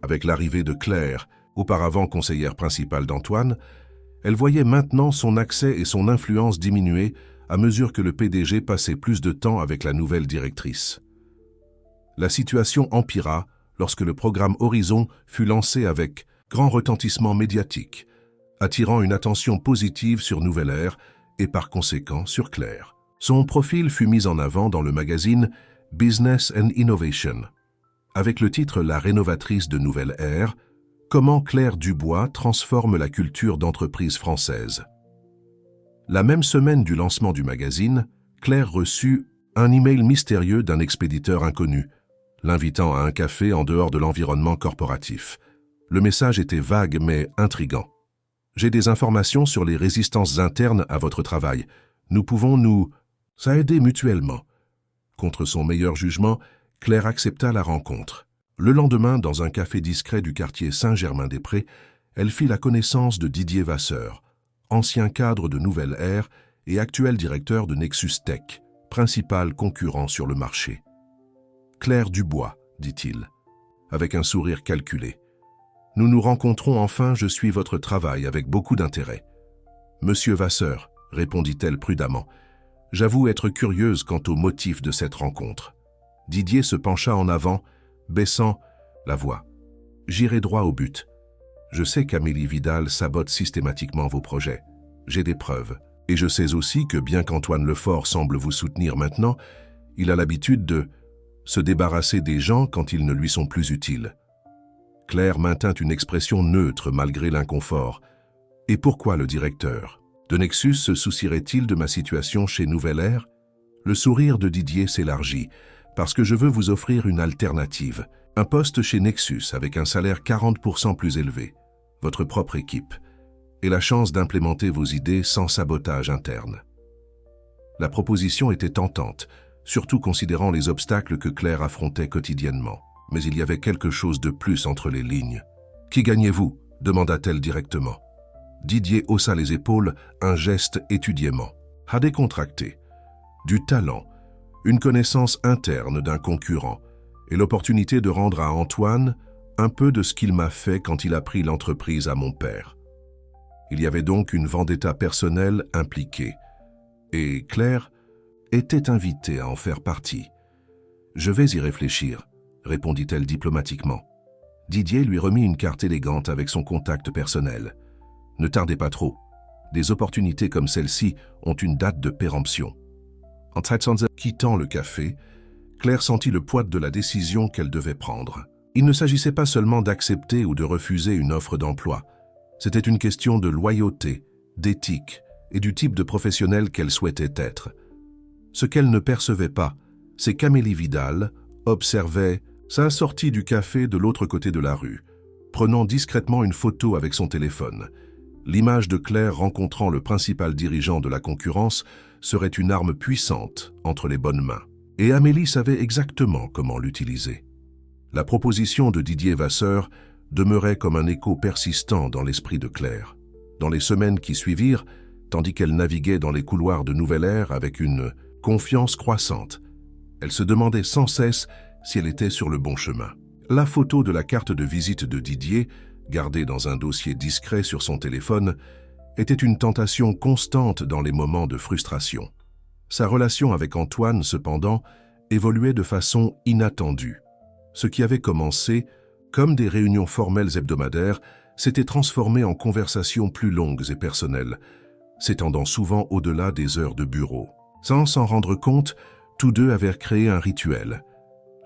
Speaker 1: Avec l'arrivée de Claire, auparavant conseillère principale d'Antoine, elle voyait maintenant son accès et son influence diminuer à mesure que le PDG passait plus de temps avec la nouvelle directrice. La situation empira lorsque le programme Horizon fut lancé avec grand retentissement médiatique, attirant une attention positive sur Nouvelle Ère et par conséquent sur Claire. Son profil fut mis en avant dans le magazine Business and Innovation, avec le titre La rénovatrice de Nouvelle Ère, comment Claire Dubois transforme la culture d'entreprise française. La même semaine du lancement du magazine, Claire reçut un email mystérieux d'un expéditeur inconnu, l'invitant à un café en dehors de l'environnement corporatif. Le message était vague mais intrigant. « J'ai des informations sur les résistances internes à votre travail. Nous pouvons nous aider mutuellement. » Contre son meilleur jugement, Claire accepta la rencontre. Le lendemain, dans un café discret du quartier Saint-Germain-des-Prés, elle fit la connaissance de Didier Vasseur, ancien cadre de Nouvelle Ère et actuel directeur de Nexus Tech, principal concurrent sur le marché. « Claire Dubois, dit-il, avec un sourire calculé. Nous nous rencontrons enfin, je suis votre travail avec beaucoup d'intérêt. »« Monsieur Vasseur, répondit-elle prudemment, j'avoue être curieuse quant au motif de cette rencontre. » Didier se pencha en avant, baissant la voix. « J'irai droit au but. Je sais qu'Amélie Vidal sabote systématiquement vos projets. J'ai des preuves. Et je sais aussi que bien qu'Antoine Lefort semble vous soutenir maintenant, il a l'habitude de se débarrasser des gens quand ils ne lui sont plus utiles. Claire maintint une expression neutre malgré l'inconfort. Et pourquoi le directeur de Nexus se soucierait-il de ma situation chez Nouvelle Ère? Le sourire de Didier s'élargit, parce que je veux vous offrir une alternative. Un poste chez Nexus avec un salaire 40% plus élevé, votre propre équipe, et la chance d'implémenter vos idées sans sabotage interne. La proposition était tentante, surtout considérant les obstacles que Claire affrontait quotidiennement. Mais il y avait quelque chose de plus entre les lignes. « Qui gagnez-vous » demanda-t-elle directement. Didier haussa les épaules, un geste étudiément. A décontracté. Du talent, une connaissance interne d'un concurrent et l'opportunité de rendre à Antoine un peu de ce qu'il m'a fait quand il a pris l'entreprise à mon père. Il y avait donc une vendetta personnelle impliquée. Et Claire était invitée à en faire partie. « Je vais y réfléchir », répondit-elle diplomatiquement. Didier lui remit une carte élégante avec son contact personnel. « Ne tardez pas trop. Des opportunités comme celle-ci ont une date de péremption. » En quittant le café, Claire sentit le poids de la décision qu'elle devait prendre. Il ne s'agissait pas seulement d'accepter ou de refuser une offre d'emploi. C'était une question de loyauté, d'éthique et du type de professionnel qu'elle souhaitait être. Ce qu'elle ne percevait pas, c'est qu'Amélie Vidal observait sa sortie du café de l'autre côté de la rue, prenant discrètement une photo avec son téléphone. L'image de Claire rencontrant le principal dirigeant de la concurrence serait une arme puissante entre les bonnes mains. Et Amélie savait exactement comment l'utiliser. La proposition de Didier Vasseur demeurait comme un écho persistant dans l'esprit de Claire. Dans les semaines qui suivirent, tandis qu'elle naviguait dans les couloirs de Nouvelle Ère avec une confiance croissante, elle se demandait sans cesse si elle était sur le bon chemin. La photo de la carte de visite de Didier, gardée dans un dossier discret sur son téléphone, était une tentation constante dans les moments de frustration. Sa relation avec Antoine, cependant, évoluait de façon inattendue. Ce qui avait commencé comme des réunions formelles hebdomadaires s'était transformé en conversations plus longues et personnelles, s'étendant souvent au-delà des heures de bureau. Sans s'en rendre compte, tous deux avaient créé un rituel.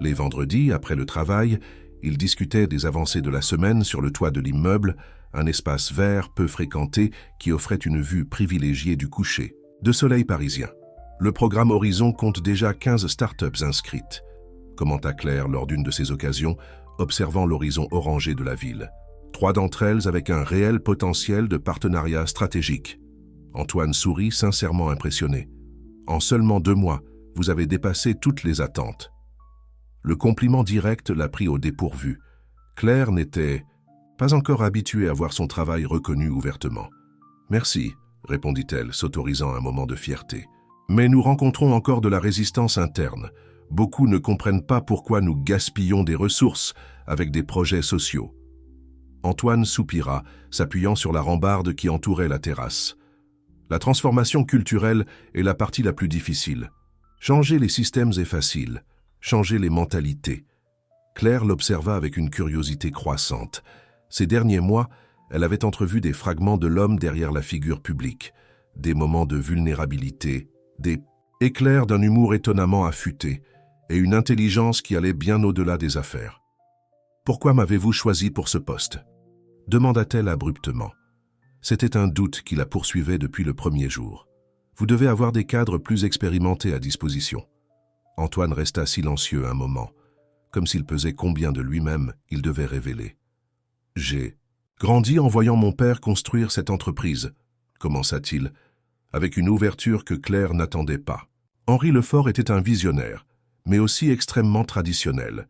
Speaker 1: Les vendredis, après le travail, ils discutaient des avancées de la semaine sur le toit de l'immeuble, un espace vert peu fréquenté qui offrait une vue privilégiée du coucher de soleil parisien. Le programme Horizon compte déjà 15 startups inscrites, commenta Claire lors d'une de ces occasions, observant l'horizon orangé de la ville. 3 d'entre elles avec un réel potentiel de partenariat stratégique. Antoine sourit, sincèrement impressionné. En seulement 2 mois, vous avez dépassé toutes les attentes. Le compliment direct l'a pris au dépourvu. Claire n'était pas encore habituée à voir son travail reconnu ouvertement. « Merci », répondit-elle, s'autorisant un moment de fierté. « Mais nous rencontrons encore de la résistance interne. Beaucoup ne comprennent pas pourquoi nous gaspillons des ressources avec des projets sociaux. » Antoine soupira, s'appuyant sur la rambarde qui entourait la terrasse. La transformation culturelle est la partie la plus difficile. Changer les systèmes est facile. Changer les mentalités. Claire l'observa avec une curiosité croissante. Ces derniers mois, elle avait entrevu des fragments de l'homme derrière la figure publique, des moments de vulnérabilité, des éclairs d'un humour étonnamment affûté et une intelligence qui allait bien au-delà des affaires. « Pourquoi m'avez-vous choisi pour ce poste ?» demanda-t-elle abruptement. C'était un doute qui la poursuivait depuis le premier jour. « Vous devez avoir des cadres plus expérimentés à disposition. » Antoine resta silencieux un moment, comme s'il pesait combien de lui-même il devait révéler. « J'ai grandi en voyant mon père construire cette entreprise, » commença-t-il, avec une ouverture que Claire n'attendait pas. Henri Lefort était un visionnaire, mais aussi extrêmement traditionnel.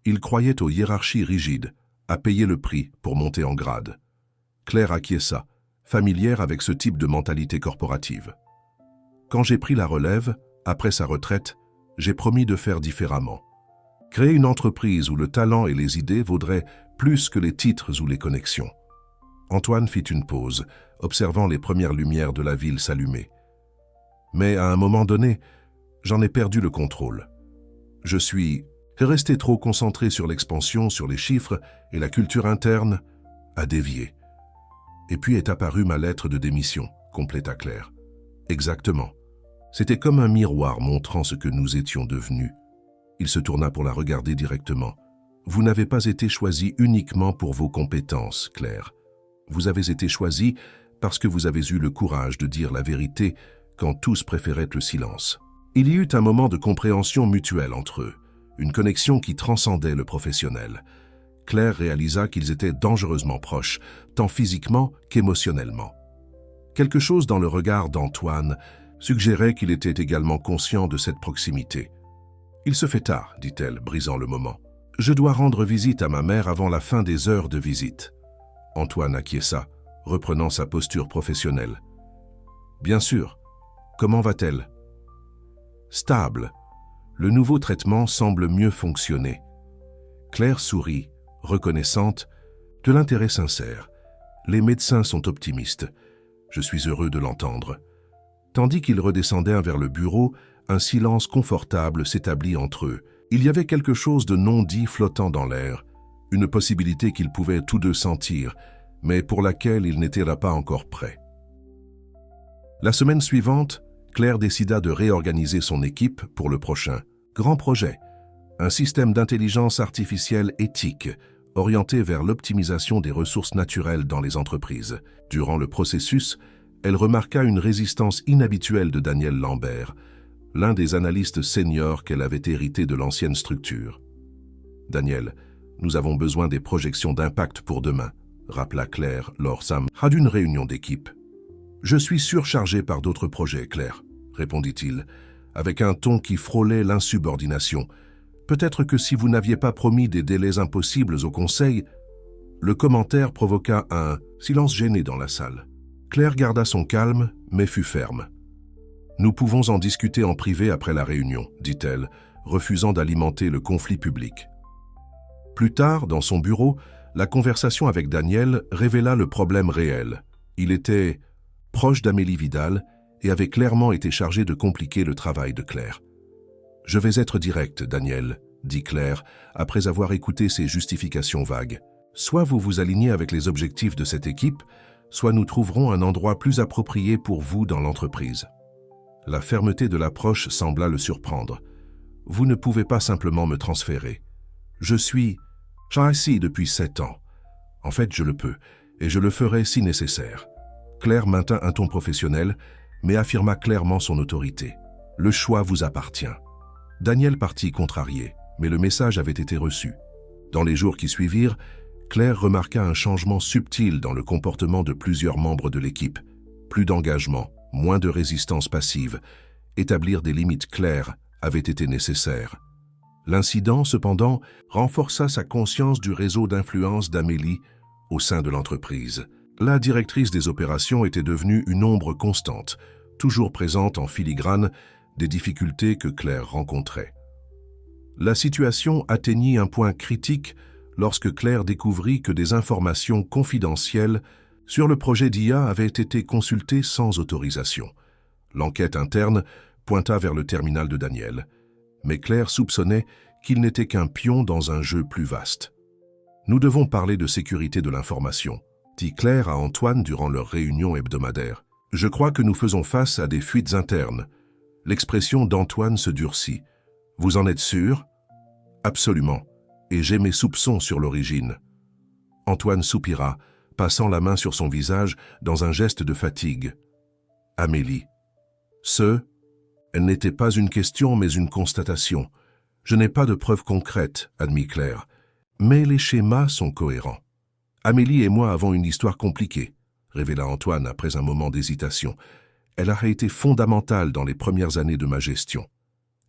Speaker 1: Il croyait aux hiérarchies rigides, à payer le prix pour monter en grade. Claire acquiesça, familière avec ce type de mentalité corporative. Quand j'ai pris la relève, après sa retraite, j'ai promis de faire différemment. Créer une entreprise où le talent et les idées vaudraient plus que les titres ou les connexions. Antoine fit une pause, observant les premières lumières de la ville s'allumer. Mais à un moment donné, j'en ai perdu le contrôle. Je suis resté trop concentré sur l'expansion, sur les chiffres et la culture interne, à dévier. Et puis est apparue ma lettre de démission, compléta Claire. Exactement. C'était comme un miroir montrant ce que nous étions devenus. Il se tourna pour la regarder directement. Vous n'avez pas été choisi uniquement pour vos compétences, Claire. Vous avez été choisi parce que vous avez eu le courage de dire la vérité quand tous préféraient le silence. Il y eut un moment de compréhension mutuelle entre eux, une connexion qui transcendait le professionnel. Claire réalisa qu'ils étaient dangereusement proches, tant physiquement qu'émotionnellement. Quelque chose dans le regard d'Antoine suggérait qu'il était également conscient de cette proximité. « Il se fait tard, dit-elle, brisant le moment. Je dois rendre visite à ma mère avant la fin des heures de visite. » Antoine acquiesça, reprenant sa posture professionnelle. « Bien sûr. Comment va-t-elle ? » « Stable. Le nouveau traitement semble mieux fonctionner. » Claire sourit, reconnaissante, de l'intérêt sincère. Les médecins sont optimistes. Je suis heureux de l'entendre. Tandis qu'ils redescendaient vers le bureau, un silence confortable s'établit entre eux. Il y avait quelque chose de non dit flottant dans l'air, une possibilité qu'ils pouvaient tous deux sentir, mais pour laquelle ils n'étaient pas encore prêts. La semaine suivante, Claire décida de réorganiser son équipe pour le prochain grand projet, un système d'intelligence artificielle éthique orienté vers l'optimisation des ressources naturelles dans les entreprises. Durant le processus, elle remarqua une résistance inhabituelle de Daniel Lambert, l'un des analystes seniors qu'elle avait hérité de l'ancienne structure. « Daniel, nous avons besoin des projections d'impact pour demain », rappela Claire lors d'une réunion d'équipe. « Je suis surchargé par d'autres projets, Claire, » répondit-il, avec un ton qui frôlait l'insubordination. « Peut-être que si vous n'aviez pas promis des délais impossibles au conseil… » Le commentaire provoqua un silence gêné dans la salle. Claire garda son calme, mais fut ferme. « Nous pouvons en discuter en privé après la réunion, » dit-elle, refusant d'alimenter le conflit public. Plus tard, dans son bureau, la conversation avec Daniel révéla le problème réel. Il était proche d'Amélie Vidal et avait clairement été chargé de compliquer le travail de Claire. « Je vais être direct, Daniel, » dit Claire, après avoir écouté ses justifications vagues. « Soit vous vous alignez avec les objectifs de cette équipe, soit nous trouverons un endroit plus approprié pour vous dans l'entreprise. » La fermeté de l'approche sembla le surprendre. « Vous ne pouvez pas simplement me transférer. Je suis ici depuis 7 ans. En fait, je le peux, et je le ferai si nécessaire. » Claire maintint un ton professionnel, mais affirma clairement son autorité. « Le choix vous appartient. » Daniel partit contrarié, mais le message avait été reçu. Dans les jours qui suivirent, Claire remarqua un changement subtil dans le comportement de plusieurs membres de l'équipe. Plus d'engagement, moins de résistance passive. Établir des limites claires avait été nécessaire. L'incident, cependant, renforça sa conscience du réseau d'influence d'Amélie au sein de l'entreprise. La directrice des opérations était devenue une ombre constante, toujours présente en filigrane des difficultés que Claire rencontrait. La situation atteignit un point critique lorsque Claire découvrit que des informations confidentielles sur le projet d'IA avaient été consultées sans autorisation. L'enquête interne pointa vers le terminal de Daniel, mais Claire soupçonnait qu'il n'était qu'un pion dans un jeu plus vaste. « Nous devons parler de sécurité de l'information », dit Claire à Antoine durant leur réunion hebdomadaire. « Je crois que nous faisons face à des fuites internes. » L'expression d'Antoine se durcit. « Vous en êtes sûr ?»« Absolument, et j'ai mes soupçons sur l'origine. » Antoine soupira, passant la main sur son visage dans un geste de fatigue. « Amélie. » Elle n'était pas une question mais une constatation. « Je n'ai pas de preuves concrètes, » admit Claire. « Mais les schémas sont cohérents. » « Amélie et moi avons une histoire compliquée, » révéla Antoine après un moment d'hésitation. « Elle a été fondamentale dans les premières années de ma gestion.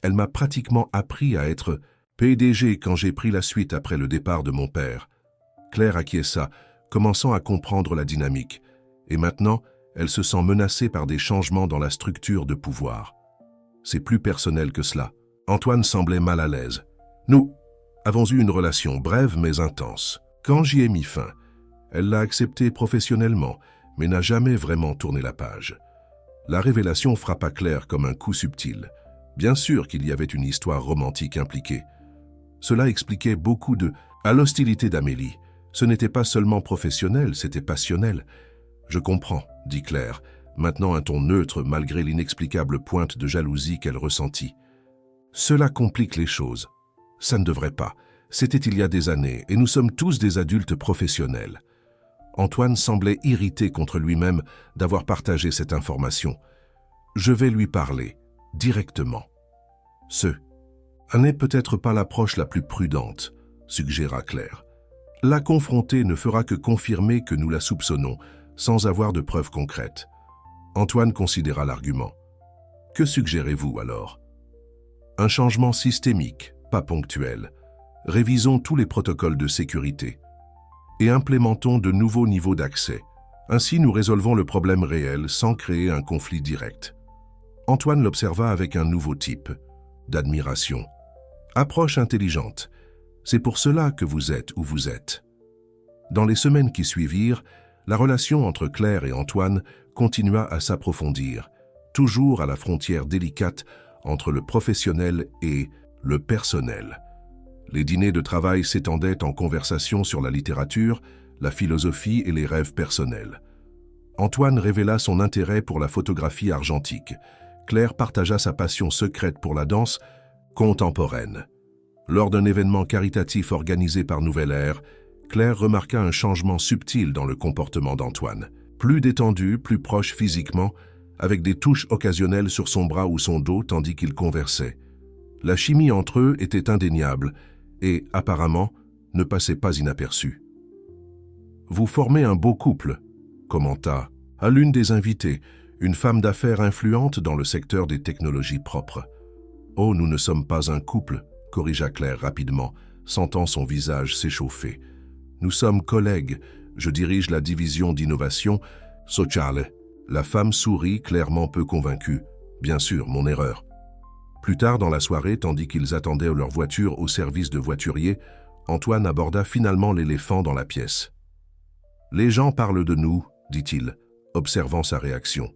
Speaker 1: Elle m'a pratiquement appris à être PDG quand j'ai pris la suite après le départ de mon père. » Claire acquiesça, commençant à comprendre la dynamique. Et maintenant, elle se sent menacée par des changements dans la structure de pouvoir. C'est plus personnel que cela. Antoine semblait mal à l'aise. « Nous avons eu une relation brève mais intense. Quand j'y ai mis fin, elle l'a accepté professionnellement, mais n'a jamais vraiment tourné la page. » La révélation frappa Claire comme un coup subtil. Bien sûr qu'il y avait une histoire romantique impliquée. Cela expliquait beaucoup à l'hostilité d'Amélie. Ce n'était pas seulement professionnel, c'était passionnel. « Je comprends, » dit Claire, maintenant un ton neutre malgré l'inexplicable pointe de jalousie qu'elle ressentit. « Cela complique les choses. Ça ne devrait pas. C'était il y a des années, et nous sommes tous des adultes professionnels. Antoine semblait irrité contre lui-même d'avoir partagé cette information. Je vais lui parler, directement. Ce n'est peut-être pas l'approche la plus prudente, suggéra Claire. La confronter ne fera que confirmer que nous la soupçonnons, sans avoir de preuves concrètes. Antoine considéra l'argument. Que suggérez-vous alors? Un changement systémique, pas ponctuel. Révisons tous les protocoles de sécurité et implémentons de nouveaux niveaux d'accès. Ainsi, nous résolvons le problème réel sans créer un conflit direct. Antoine l'observa avec un nouveau type d'admiration. Approche intelligente. C'est pour cela que vous êtes où vous êtes. Dans les semaines qui suivirent, la relation entre Claire et Antoine continua à s'approfondir, toujours à la frontière délicate entre le professionnel et le personnel. Les dîners de travail s'étendaient en conversation sur la littérature, la philosophie et les rêves personnels. Antoine révéla son intérêt pour la photographie argentique. Claire partagea sa passion secrète pour la danse contemporaine. Lors d'un événement caritatif organisé par Nouvelle Ère, Claire remarqua un changement subtil dans le comportement d'Antoine. Plus détendu, plus proche physiquement, avec des touches occasionnelles sur son bras ou son dos tandis qu'ils conversaient. La chimie entre eux était indéniable et, apparemment, ne passait pas inaperçue. « Vous formez un beau couple », commenta à l'une des invitées, une femme d'affaires influente dans le secteur des technologies propres. « Oh, nous ne sommes pas un couple », corrigea Claire rapidement, sentant son visage s'échauffer. « Nous sommes collègues, je dirige la division d'innovation sociale. » La femme sourit, clairement peu convaincue. « Bien sûr, mon erreur. » Plus tard dans la soirée, tandis qu'ils attendaient leur voiture au service de voiturier, Antoine aborda finalement l'éléphant dans la pièce. « Les gens parlent de nous, dit-il, observant sa réaction.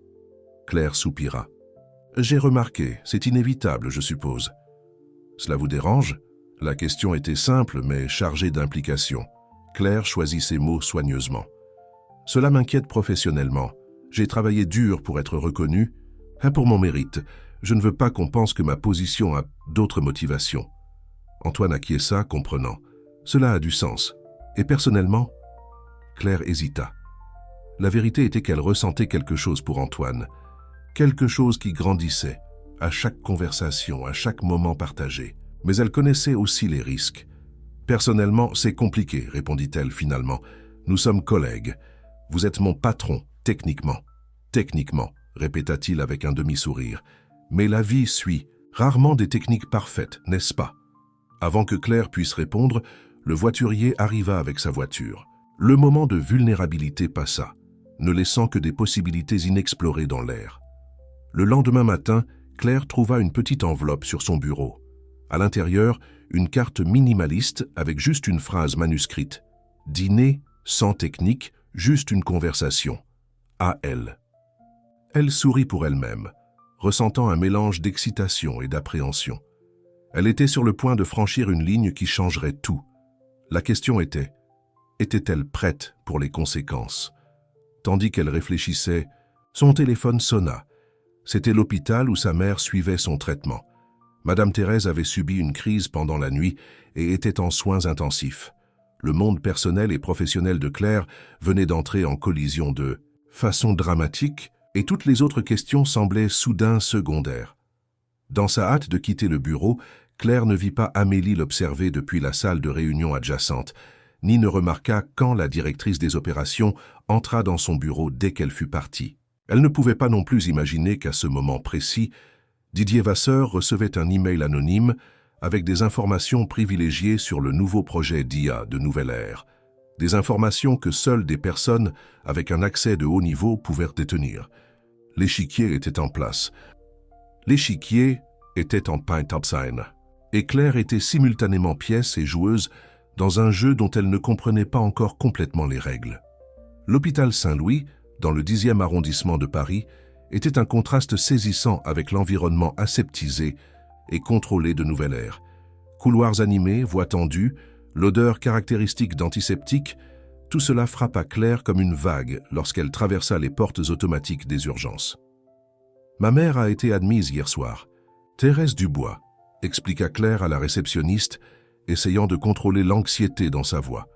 Speaker 1: Claire soupira. « J'ai remarqué, c'est inévitable, je suppose. » « Cela vous dérange ?» La question était simple, mais chargée d'implication. Claire choisit ses mots soigneusement. « Cela m'inquiète professionnellement. J'ai travaillé dur pour être reconnue. Pour mon mérite, je ne veux pas qu'on pense que ma position a d'autres motivations. » Antoine acquiesça, comprenant. « Cela a du sens. Et personnellement ?» Claire hésita. La vérité était qu'elle ressentait quelque chose pour Antoine. Quelque chose qui grandissait, à chaque conversation, à chaque moment partagé. Mais elle connaissait aussi les risques. « Personnellement, c'est compliqué, répondit-elle finalement. Nous sommes collègues. Vous êtes mon patron, techniquement. Techniquement, répéta-t-il avec un demi-sourire. Mais la vie suit. Rarement des techniques parfaites, n'est-ce pas? Avant que Claire puisse répondre, le voiturier arriva avec sa voiture. Le moment de vulnérabilité passa, ne laissant que des possibilités inexplorées dans l'air. Le lendemain matin, Claire trouva une petite enveloppe sur son bureau. À l'intérieur, une carte minimaliste avec juste une phrase manuscrite. « Dîner, sans technique, juste une conversation. À elle. » Elle sourit pour elle-même, ressentant un mélange d'excitation et d'appréhension. Elle était sur le point de franchir une ligne qui changerait tout. La question était, était-elle prête pour les conséquences? Tandis qu'elle réfléchissait, son téléphone sonna. C'était l'hôpital où sa mère suivait son traitement. Madame Thérèse avait subi une crise pendant la nuit et était en soins intensifs. Le monde personnel et professionnel de Claire venait d'entrer en collision de façon dramatique et toutes les autres questions semblaient soudain secondaires. Dans sa hâte de quitter le bureau, Claire ne vit pas Amélie l'observer depuis la salle de réunion adjacente, ni ne remarqua quand la directrice des opérations entra dans son bureau dès qu'elle fut partie. Elle ne pouvait pas non plus imaginer qu'à ce moment précis, Didier Vasseur recevait un email anonyme avec des informations privilégiées sur le nouveau projet d'IA de Nouvelle Ère, des informations que seules des personnes avec un accès de haut niveau pouvaient détenir. L'échiquier était en place. L'échiquier était en Paint-Up-Sign, et Claire était simultanément pièce et joueuse dans un jeu dont elle ne comprenait pas encore complètement les règles. L'hôpital Saint-Louis, dans le 10e arrondissement de Paris, était un contraste saisissant avec l'environnement aseptisé et contrôlé de Nouvelle Ère. Couloirs animés, voix tendues, l'odeur caractéristique d'antiseptique, tout cela frappa Claire comme une vague lorsqu'elle traversa les portes automatiques des urgences. « Ma mère a été admise hier soir. Thérèse Dubois », expliqua Claire à la réceptionniste, essayant de contrôler l'anxiété dans sa voix.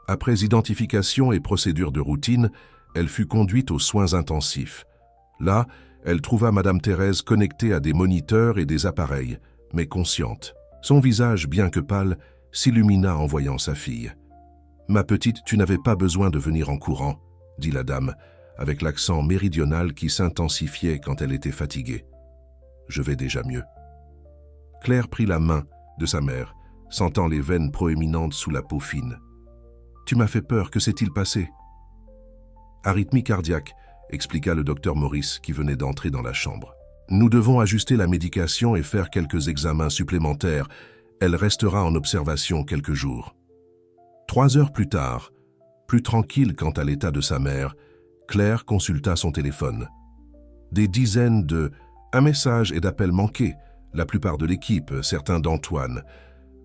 Speaker 1: Après identification et procédure de routine, elle fut conduite aux soins intensifs. Là, elle trouva Madame Thérèse connectée à des moniteurs et des appareils, mais consciente. Son visage, bien que pâle, s'illumina en voyant sa fille. « Ma petite, tu n'avais pas besoin de venir en courant, » dit la dame, avec l'accent méridional qui s'intensifiait quand elle était fatiguée. « Je vais déjà mieux. » Claire prit la main de sa mère, sentant les veines proéminentes sous la peau fine. « Tu m'as fait peur, que s'est-il passé ?»« Arythmie cardiaque, » expliqua le docteur Maurice qui venait d'entrer dans la chambre. « Nous devons ajuster la médication et faire quelques examens supplémentaires. Elle restera en observation quelques jours. » 3 heures plus tard, plus tranquille quant à l'état de sa mère, Claire consulta son téléphone. Des dizaines un message et d'appels manqués, la plupart de l'équipe, certains d'Antoine.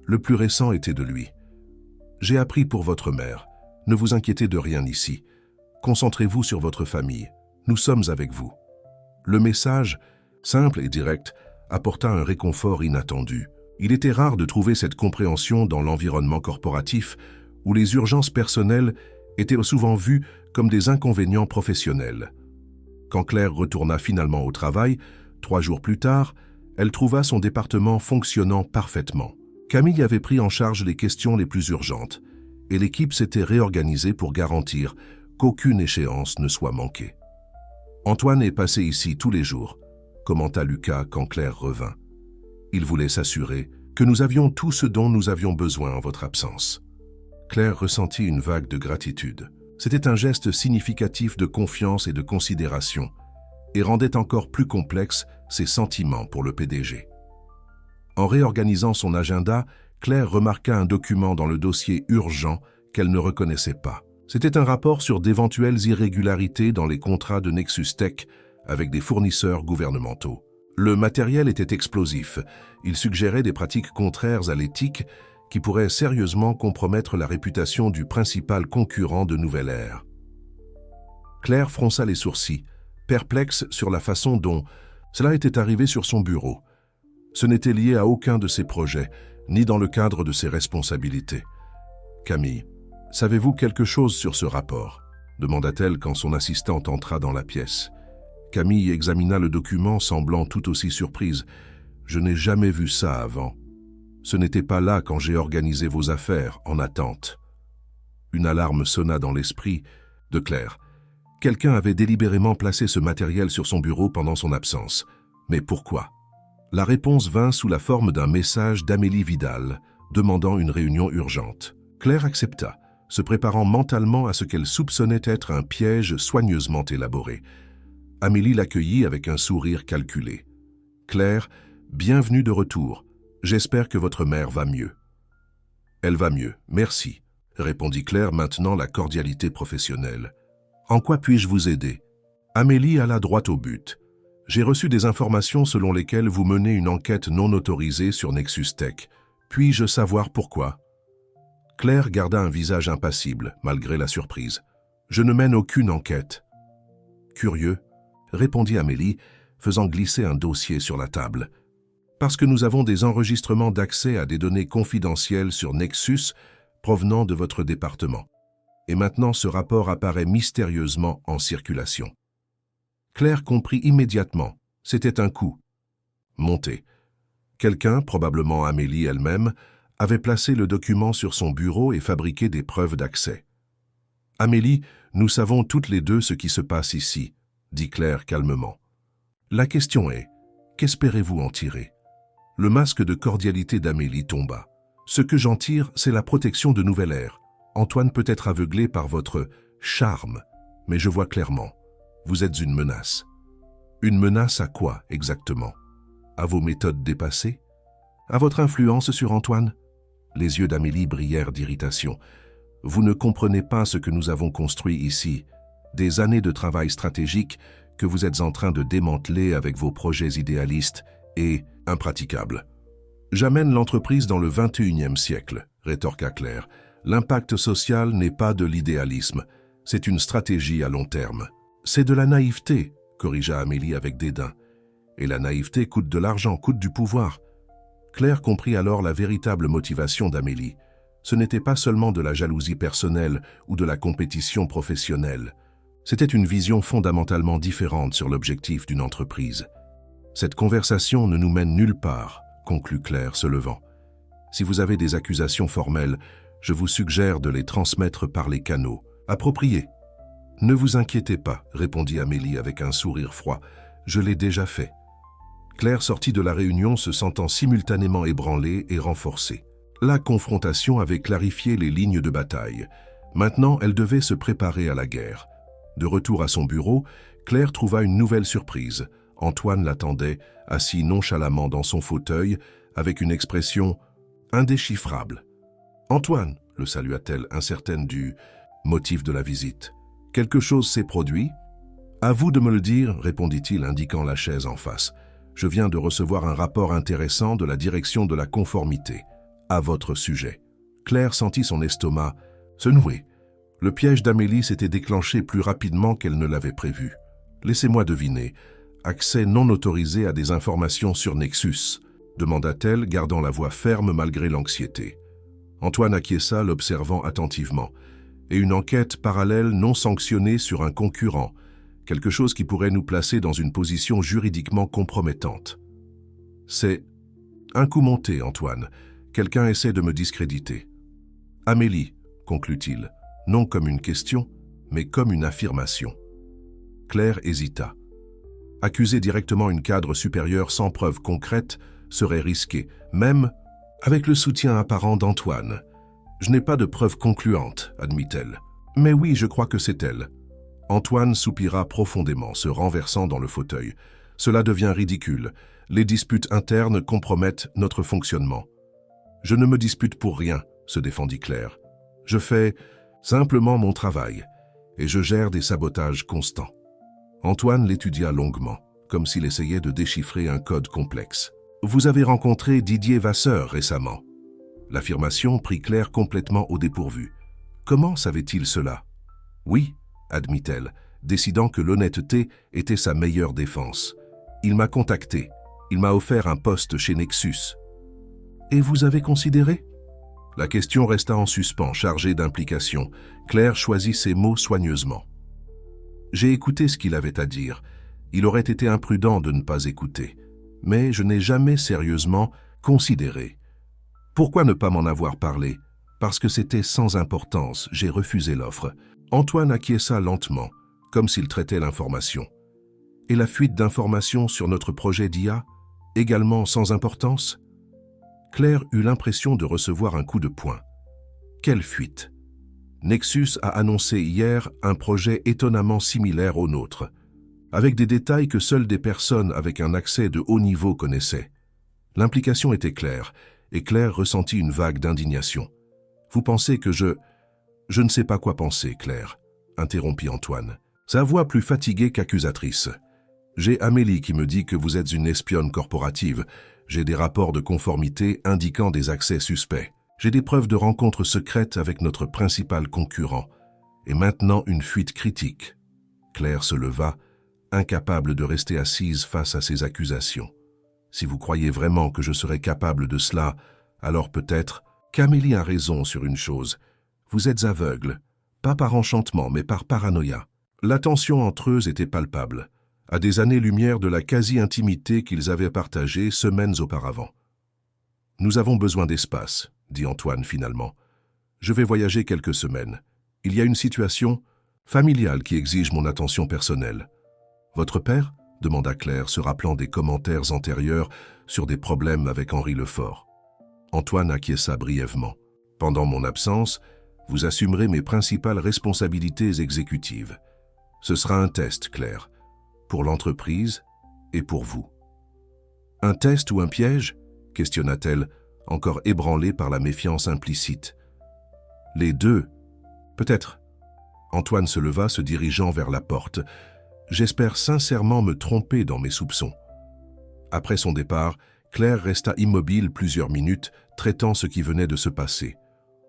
Speaker 1: Le plus récent était de lui. « J'ai appris pour votre mère. Ne vous inquiétez de rien ici. Concentrez-vous sur votre famille. Nous sommes avec vous. » Le message, simple et direct, apporta un réconfort inattendu. Il était rare de trouver cette compréhension dans l'environnement corporatif où les urgences personnelles étaient souvent vues comme des inconvénients professionnels. Quand Claire retourna finalement au travail, 3 jours plus tard, elle trouva son département fonctionnant parfaitement. Camille avait pris en charge les questions les plus urgentes et l'équipe s'était réorganisée pour garantir qu'aucune échéance ne soit manquée. « Antoine est passé ici tous les jours », commenta Lucas quand Claire revint. « Il voulait s'assurer que nous avions tout ce dont nous avions besoin en votre absence. » Claire ressentit une vague de gratitude. C'était un geste significatif de confiance et de considération et rendait encore plus complexes ses sentiments pour le PDG. En réorganisant son agenda, Claire remarqua un document dans le dossier urgent qu'elle ne reconnaissait pas. C'était un rapport sur d'éventuelles irrégularités dans les contrats de Nexus Tech avec des fournisseurs gouvernementaux. Le matériel était explosif. Il suggérait des pratiques contraires à l'éthique qui pourraient sérieusement compromettre la réputation du principal concurrent de Nouvelle Ère. Claire fronça les sourcils, perplexe sur la façon dont cela était arrivé sur son bureau. Ce n'était lié à aucun de ses projets, ni dans le cadre de ses responsabilités. « Camille, savez-vous quelque chose sur ce rapport ?» demanda-t-elle quand son assistante entra dans la pièce. Camille examina le document, semblant tout aussi surprise. « Je n'ai jamais vu ça avant. Ce n'était pas là quand j'ai organisé vos affaires, en attente. » Une alarme sonna dans l'esprit de Claire. Quelqu'un avait délibérément placé ce matériel sur son bureau pendant son absence. Mais pourquoi? La réponse vint sous la forme d'un message d'Amélie Vidal, demandant une réunion urgente. Claire accepta, se préparant mentalement à ce qu'elle soupçonnait être un piège soigneusement élaboré. Amélie l'accueillit avec un sourire calculé. « Claire, bienvenue de retour. J'espère que votre mère va mieux. »« Elle va mieux, merci, » répondit Claire maintenant la cordialité professionnelle. « En quoi puis-je vous aider ?» Amélie alla droit au but. « J'ai reçu des informations selon lesquelles vous menez une enquête non autorisée sur Nexus Tech. Puis-je savoir pourquoi ?» Claire garda un visage impassible, malgré la surprise. « Je ne mène aucune enquête. »« Curieux, » répondit Amélie, faisant glisser un dossier sur la table. « Parce que nous avons des enregistrements d'accès à des données confidentielles sur Nexus provenant de votre département. Et maintenant ce rapport apparaît mystérieusement en circulation. » Claire comprit immédiatement. C'était un coup. Monté. Quelqu'un, probablement Amélie elle-même, avait placé le document sur son bureau et fabriqué des preuves d'accès. « Amélie, nous savons toutes les deux ce qui se passe ici, » dit Claire calmement. « La question est, qu'espérez-vous en tirer ?» Le masque de cordialité d'Amélie tomba. « Ce que j'en tire, c'est la protection de Nouvelle Ère. Antoine peut être aveuglé par votre charme, mais je vois clairement. Vous êtes une menace. » Une menace à quoi, exactement? À vos méthodes dépassées? À votre influence sur Antoine? Les yeux d'Amélie brillèrent d'irritation. « Vous ne comprenez pas ce que nous avons construit ici. Des années de travail stratégique que vous êtes en train de démanteler avec vos projets idéalistes et impraticables. »« J'amène l'entreprise dans le 21e siècle, » rétorqua Claire. « L'impact social n'est pas de l'idéalisme, c'est une stratégie à long terme. »« C'est de la naïveté, » corrigea Amélie avec dédain. « Et la naïveté coûte de l'argent, coûte du pouvoir. Claire comprit alors la véritable motivation d'Amélie. Ce n'était pas seulement de la jalousie personnelle ou de la compétition professionnelle. C'était une vision fondamentalement différente sur l'objectif d'une entreprise. Cette conversation ne nous mène nulle part, conclut Claire se levant. Si vous avez des accusations formelles, je vous suggère de les transmettre par les canaux appropriés. Ne vous inquiétez pas, répondit Amélie avec un sourire froid. Je l'ai déjà fait. Claire sortit de la réunion se sentant simultanément ébranlée et renforcée. La confrontation avait clarifié les lignes de bataille. Maintenant, elle devait se préparer à la guerre. De retour à son bureau, Claire trouva une nouvelle surprise. Antoine l'attendait, assis nonchalamment dans son fauteuil, avec une expression indéchiffrable. « Antoine !» le salua-t-elle, incertaine du motif de la visite. « Quelque chose s'est produit ?»« À vous de me le dire, » répondit-il, indiquant la chaise en face. « Je viens de recevoir un rapport intéressant de la direction de la conformité. À votre sujet. » Claire sentit son estomac se nouer. Le piège d'Amélie s'était déclenché plus rapidement qu'elle ne l'avait prévu. « Laissez-moi deviner. Accès non autorisé à des informations sur Nexus ?» demanda-t-elle, gardant la voix ferme malgré l'anxiété. Antoine acquiesça, l'observant attentivement. Et une enquête parallèle non sanctionnée sur un concurrent, quelque chose qui pourrait nous placer dans une position juridiquement compromettante. C'est un coup monté, Antoine. Quelqu'un essaie de me discréditer. Amélie, conclut-il, non comme une question, mais comme une affirmation. Claire hésita. Accuser directement une cadre supérieure sans preuve concrète serait risqué, même avec le soutien apparent d'Antoine. Je n'ai pas de preuves concluantes, admit-elle. Mais oui, je crois que c'est elle. Antoine soupira profondément, se renversant dans le fauteuil. Cela devient ridicule. Les disputes internes compromettent notre fonctionnement. Je ne me dispute pour rien, se défendit Claire. Je fais simplement mon travail, et je gère des sabotages constants. Antoine l'étudia longuement, comme s'il essayait de déchiffrer un code complexe. Vous avez rencontré Didier Vasseur récemment. L'affirmation prit Claire complètement au dépourvu. Comment savait-il cela? Oui, admit-elle, décidant que l'honnêteté était sa meilleure défense. Il m'a contacté. Il m'a offert un poste chez Nexus. Et vous avez considéré? La question resta en suspens, chargée d'implications. Claire choisit ses mots soigneusement. J'ai écouté ce qu'il avait à dire. Il aurait été imprudent de ne pas écouter. Mais je n'ai jamais sérieusement considéré. Pourquoi ne pas m'en avoir parlé? Parce que c'était sans importance, j'ai refusé l'offre. Antoine acquiesça lentement, comme s'il traitait l'information. Et la fuite d'informations sur notre projet d'IA, également sans importance? Claire eut l'impression de recevoir un coup de poing. Quelle fuite? Nexus a annoncé hier un projet étonnamment similaire au nôtre, avec des détails que seules des personnes avec un accès de haut niveau connaissaient. L'implication était claire, et Claire ressentit une vague d'indignation. « Vous pensez que je ne sais pas quoi penser, Claire, » interrompit Antoine. Sa voix plus fatiguée qu'accusatrice. « J'ai Amélie qui me dit que vous êtes une espionne corporative. J'ai des rapports de conformité indiquant des accès suspects. J'ai des preuves de rencontres secrètes avec notre principal concurrent. Et maintenant une fuite critique. » Claire se leva, incapable de rester assise face à ces accusations. Si vous croyez vraiment que je serais capable de cela, alors peut-être qu'Amélie a raison sur une chose. Vous êtes aveugle, pas par enchantement, mais par paranoïa. La tension entre eux était palpable, à des années-lumière de la quasi-intimité qu'ils avaient partagée semaines auparavant. « Nous avons besoin d'espace, » dit Antoine finalement. « Je vais voyager quelques semaines. Il y a une situation familiale qui exige mon attention personnelle. » « Votre père ?» demanda Claire, se rappelant des commentaires antérieurs sur des problèmes avec Henri Lefort. Antoine acquiesça brièvement. « Pendant mon absence, vous assumerez mes principales responsabilités exécutives. Ce sera un test, Claire, pour l'entreprise et pour vous. »« Un test ou un piège ?» questionna-t-elle, encore ébranlée par la méfiance implicite. « Les deux. Peut-être. » Antoine se leva, se dirigeant vers la porte. J'espère sincèrement me tromper dans mes soupçons. Après son départ, Claire resta immobile plusieurs minutes, traitant ce qui venait de se passer.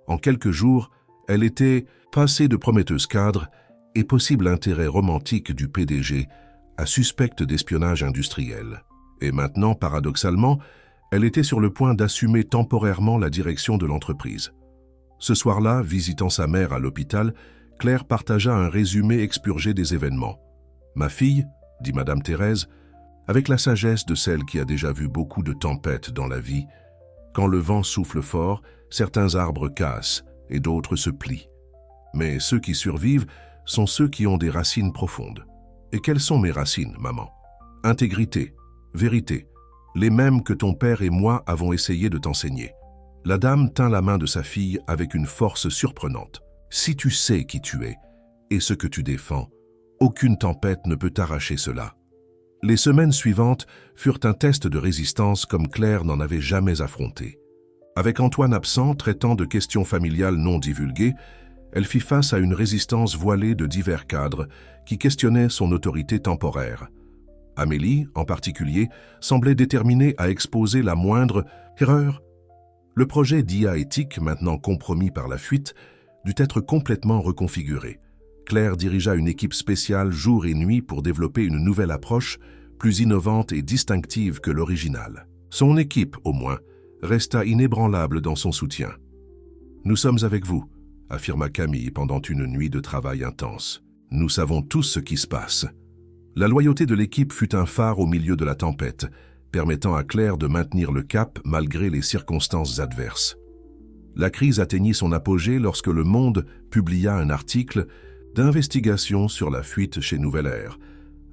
Speaker 1: En quelques jours, elle était passée de prometteuse cadre et possible intérêt romantique du PDG à suspecte d'espionnage industriel. Et maintenant, paradoxalement, Elle était sur le point d'assumer temporairement la direction de l'entreprise. Ce soir-là, visitant sa mère à l'hôpital, Claire partagea un résumé expurgé des événements. « Ma fille, dit Madame Thérèse, avec la sagesse de celle qui a déjà vu beaucoup de tempêtes dans la vie, quand le vent souffle fort, certains arbres cassent et d'autres se plient. Mais ceux qui survivent sont ceux qui ont des racines profondes. Et quelles sont mes racines, maman? Intégrité, vérité, les mêmes que ton père et moi avons essayé de t'enseigner. » La dame tint la main de sa fille avec une force surprenante. « Si tu sais qui tu es et ce que tu défends, aucune tempête ne peut t'arracher cela. » Les semaines suivantes furent un test de résistance comme Claire n'en avait jamais affronté. Avec Antoine absent, traitant de questions familiales non divulguées, elle fit face à une résistance voilée de divers cadres qui questionnaient son autorité temporaire. Amélie, en particulier, semblait déterminée à exposer la moindre erreur. Le projet d'IA éthique, maintenant compromis par la fuite, dut être complètement reconfiguré. Claire dirigea une équipe spéciale jour et nuit pour développer une nouvelle approche, plus innovante et distinctive que l'original. Son équipe, au moins, resta inébranlable dans son soutien. « Nous sommes avec vous », affirma Camille pendant une nuit de travail intense. « Nous savons tous ce qui se passe. » La loyauté de l'équipe fut un phare au milieu de la tempête, permettant à Claire de maintenir le cap malgré les circonstances adverses. La crise atteignit son apogée lorsque Le Monde publia un article d'investigation sur la fuite chez Nouvelle Air,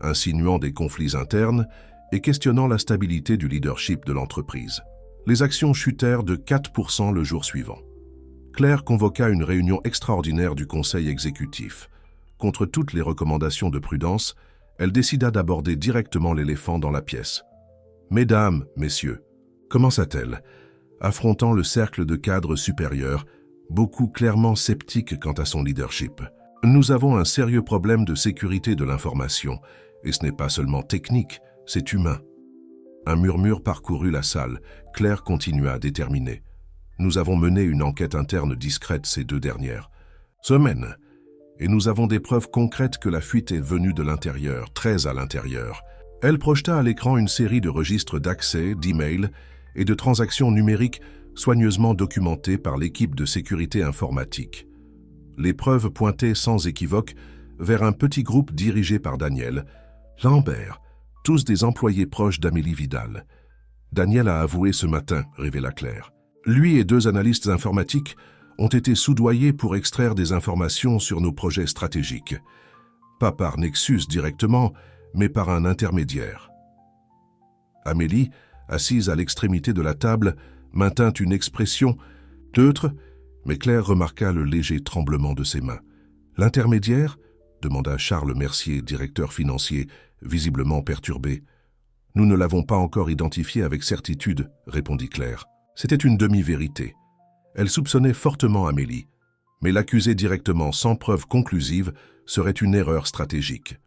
Speaker 1: insinuant des conflits internes et questionnant la stabilité du leadership de l'entreprise. Les actions chutèrent de 4% le jour suivant. Claire convoqua une réunion extraordinaire du conseil exécutif. Contre toutes les recommandations de prudence, elle décida d'aborder directement l'éléphant dans la pièce. « Mesdames, messieurs », commença-t-elle, affrontant le cercle de cadres supérieurs, beaucoup clairement sceptiques quant à son leadership. « Nous avons un sérieux problème de sécurité de l'information, et ce n'est pas seulement technique, c'est humain. » Un murmure parcourut la salle. Claire continua déterminée. « Nous avons mené une enquête interne discrète ces 2 dernières semaines, et nous avons des preuves concrètes que la fuite est venue de l'intérieur, très à l'intérieur. » Elle projeta à l'écran une série de registres d'accès, d'emails et de transactions numériques soigneusement documentées par l'équipe de sécurité informatique. Les preuves pointaient sans équivoque vers un petit groupe dirigé par Daniel, Lambert, tous des employés proches d'Amélie Vidal. Daniel a avoué ce matin, révéla Claire. Lui et 2 analystes informatiques ont été soudoyés pour extraire des informations sur nos projets stratégiques. Pas par Nexus directement, mais par un intermédiaire. Amélie, assise à l'extrémité de la table, maintint une expression neutre, mais Claire remarqua le léger tremblement de ses mains. « L'intermédiaire » demanda Charles Mercier, directeur financier, visiblement perturbé. « Nous ne l'avons pas encore identifié avec certitude, » répondit Claire. C'était une demi-vérité. Elle soupçonnait fortement Amélie, mais l'accuser directement sans preuve conclusive serait une erreur stratégique.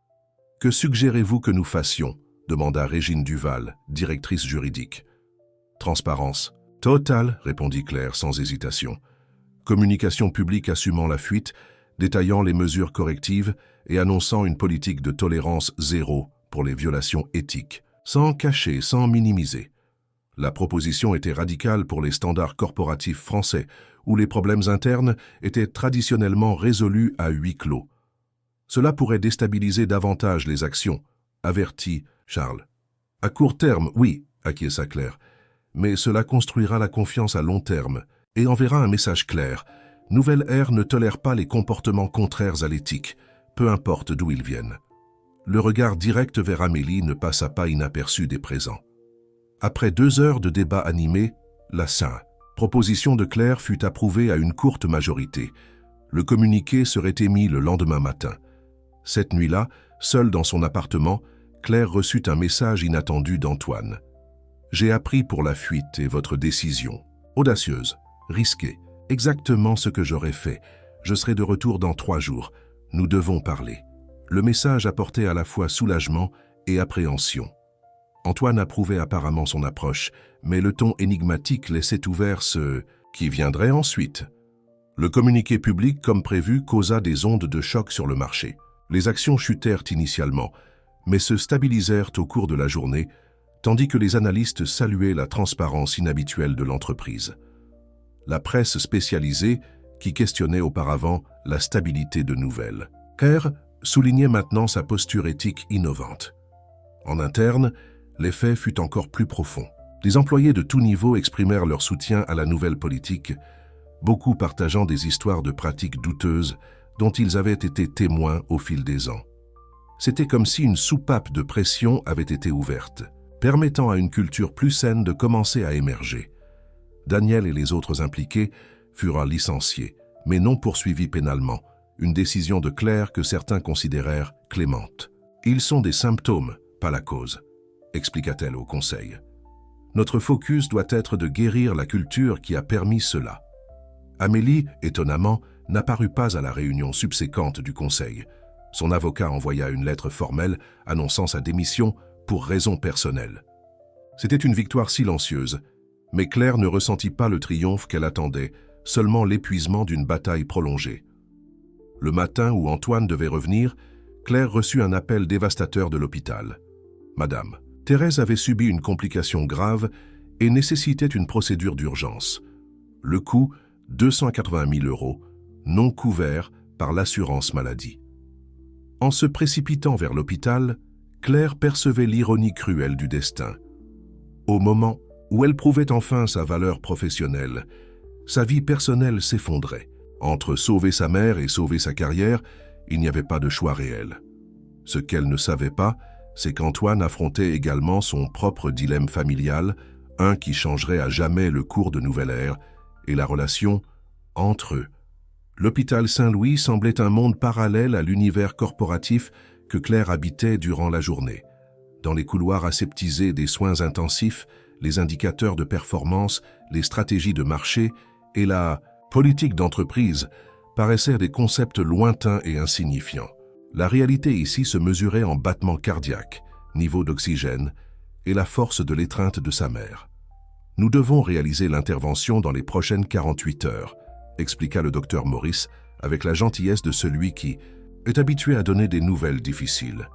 Speaker 1: « Que suggérez-vous que nous fassions » demanda Régine Duval, directrice juridique. « Transparence. »« Totale » répondit Claire sans hésitation. « Communication publique assumant la fuite, détaillant les mesures correctives et annonçant une politique de tolérance zéro pour les violations éthiques, sans cacher, sans minimiser. » La proposition était radicale pour les standards corporatifs français, où les problèmes internes étaient traditionnellement résolus à huis clos. Cela pourrait déstabiliser davantage les actions, avertit Charles. À court terme, oui, acquiesça Claire, mais cela construira la confiance à long terme et enverra un message clair. Nouvelle Air ne tolère pas les comportements contraires à l'éthique, peu importe d'où ils viennent. Le regard direct vers Amélie ne passa pas inaperçu des présents. Après 2 heures de débat animé, la proposition de Claire fut approuvée à une courte majorité. Le communiqué serait émis le lendemain matin. Cette nuit-là, seule dans son appartement, Claire reçut un message inattendu d'Antoine. « J'ai appris pour la fuite et votre décision. Audacieuse, risquée, exactement ce que j'aurais fait. Je serai de retour dans 3 jours. Nous devons parler. » Le message apportait à la fois soulagement et appréhension. Antoine approuvait apparemment son approche, mais le ton énigmatique laissait ouvert ce « qui viendrait ensuite ». Le communiqué public, comme prévu, causa des ondes de choc sur le marché. Les actions chutèrent initialement, mais se stabilisèrent au cours de la journée, tandis que les analystes saluaient la transparence inhabituelle de l'entreprise. La presse spécialisée, qui questionnait auparavant la stabilité de Nouvelles, Claire soulignait maintenant sa posture éthique innovante. En interne, l'effet fut encore plus profond. Les employés de tout niveau exprimèrent leur soutien à la nouvelle politique, beaucoup partageant des histoires de pratiques douteuses dont ils avaient été témoins au fil des ans. C'était comme si une soupape de pression avait été ouverte, permettant à une culture plus saine de commencer à émerger. Daniel et les autres impliqués furent licenciés, mais non poursuivis pénalement, une décision de Claire que certains considérèrent clémente. « Ils sont des symptômes, pas la cause », expliqua-t-elle au conseil. « Notre focus doit être de guérir la culture qui a permis cela. » Amélie, étonnamment, n'apparut pas à la réunion subséquente du conseil. Son avocat envoya une lettre formelle annonçant sa démission pour raisons personnelles. C'était une victoire silencieuse, mais Claire ne ressentit pas le triomphe qu'elle attendait, seulement l'épuisement d'une bataille prolongée. Le matin où Antoine devait revenir, Claire reçut un appel dévastateur de l'hôpital. « Madame, Thérèse avait subi une complication grave et nécessitait une procédure d'urgence. Le coût, 280 000 €, non couvert par l'assurance maladie. » En se précipitant vers l'hôpital, Claire percevait l'ironie cruelle du destin. Au moment où elle prouvait enfin sa valeur professionnelle, sa vie personnelle s'effondrait. Entre sauver sa mère et sauver sa carrière, il n'y avait pas de choix réel. Ce qu'elle ne savait pas, c'est qu'Antoine affrontait également son propre dilemme familial, un qui changerait à jamais le cours de Nouvelle Ère et la relation entre eux. L'hôpital Saint-Louis semblait un monde parallèle à l'univers corporatif que Claire habitait durant la journée. Dans les couloirs aseptisés des soins intensifs, les indicateurs de performance, les stratégies de marché et la politique d'entreprise paraissaient des concepts lointains et insignifiants. La réalité ici se mesurait en battements cardiaques, niveau d'oxygène et la force de l'étreinte de sa mère. « Nous devons réaliser l'intervention dans les prochaines 48 heures, expliqua le docteur Maurice avec la gentillesse de celui qui est habitué à donner des nouvelles difficiles.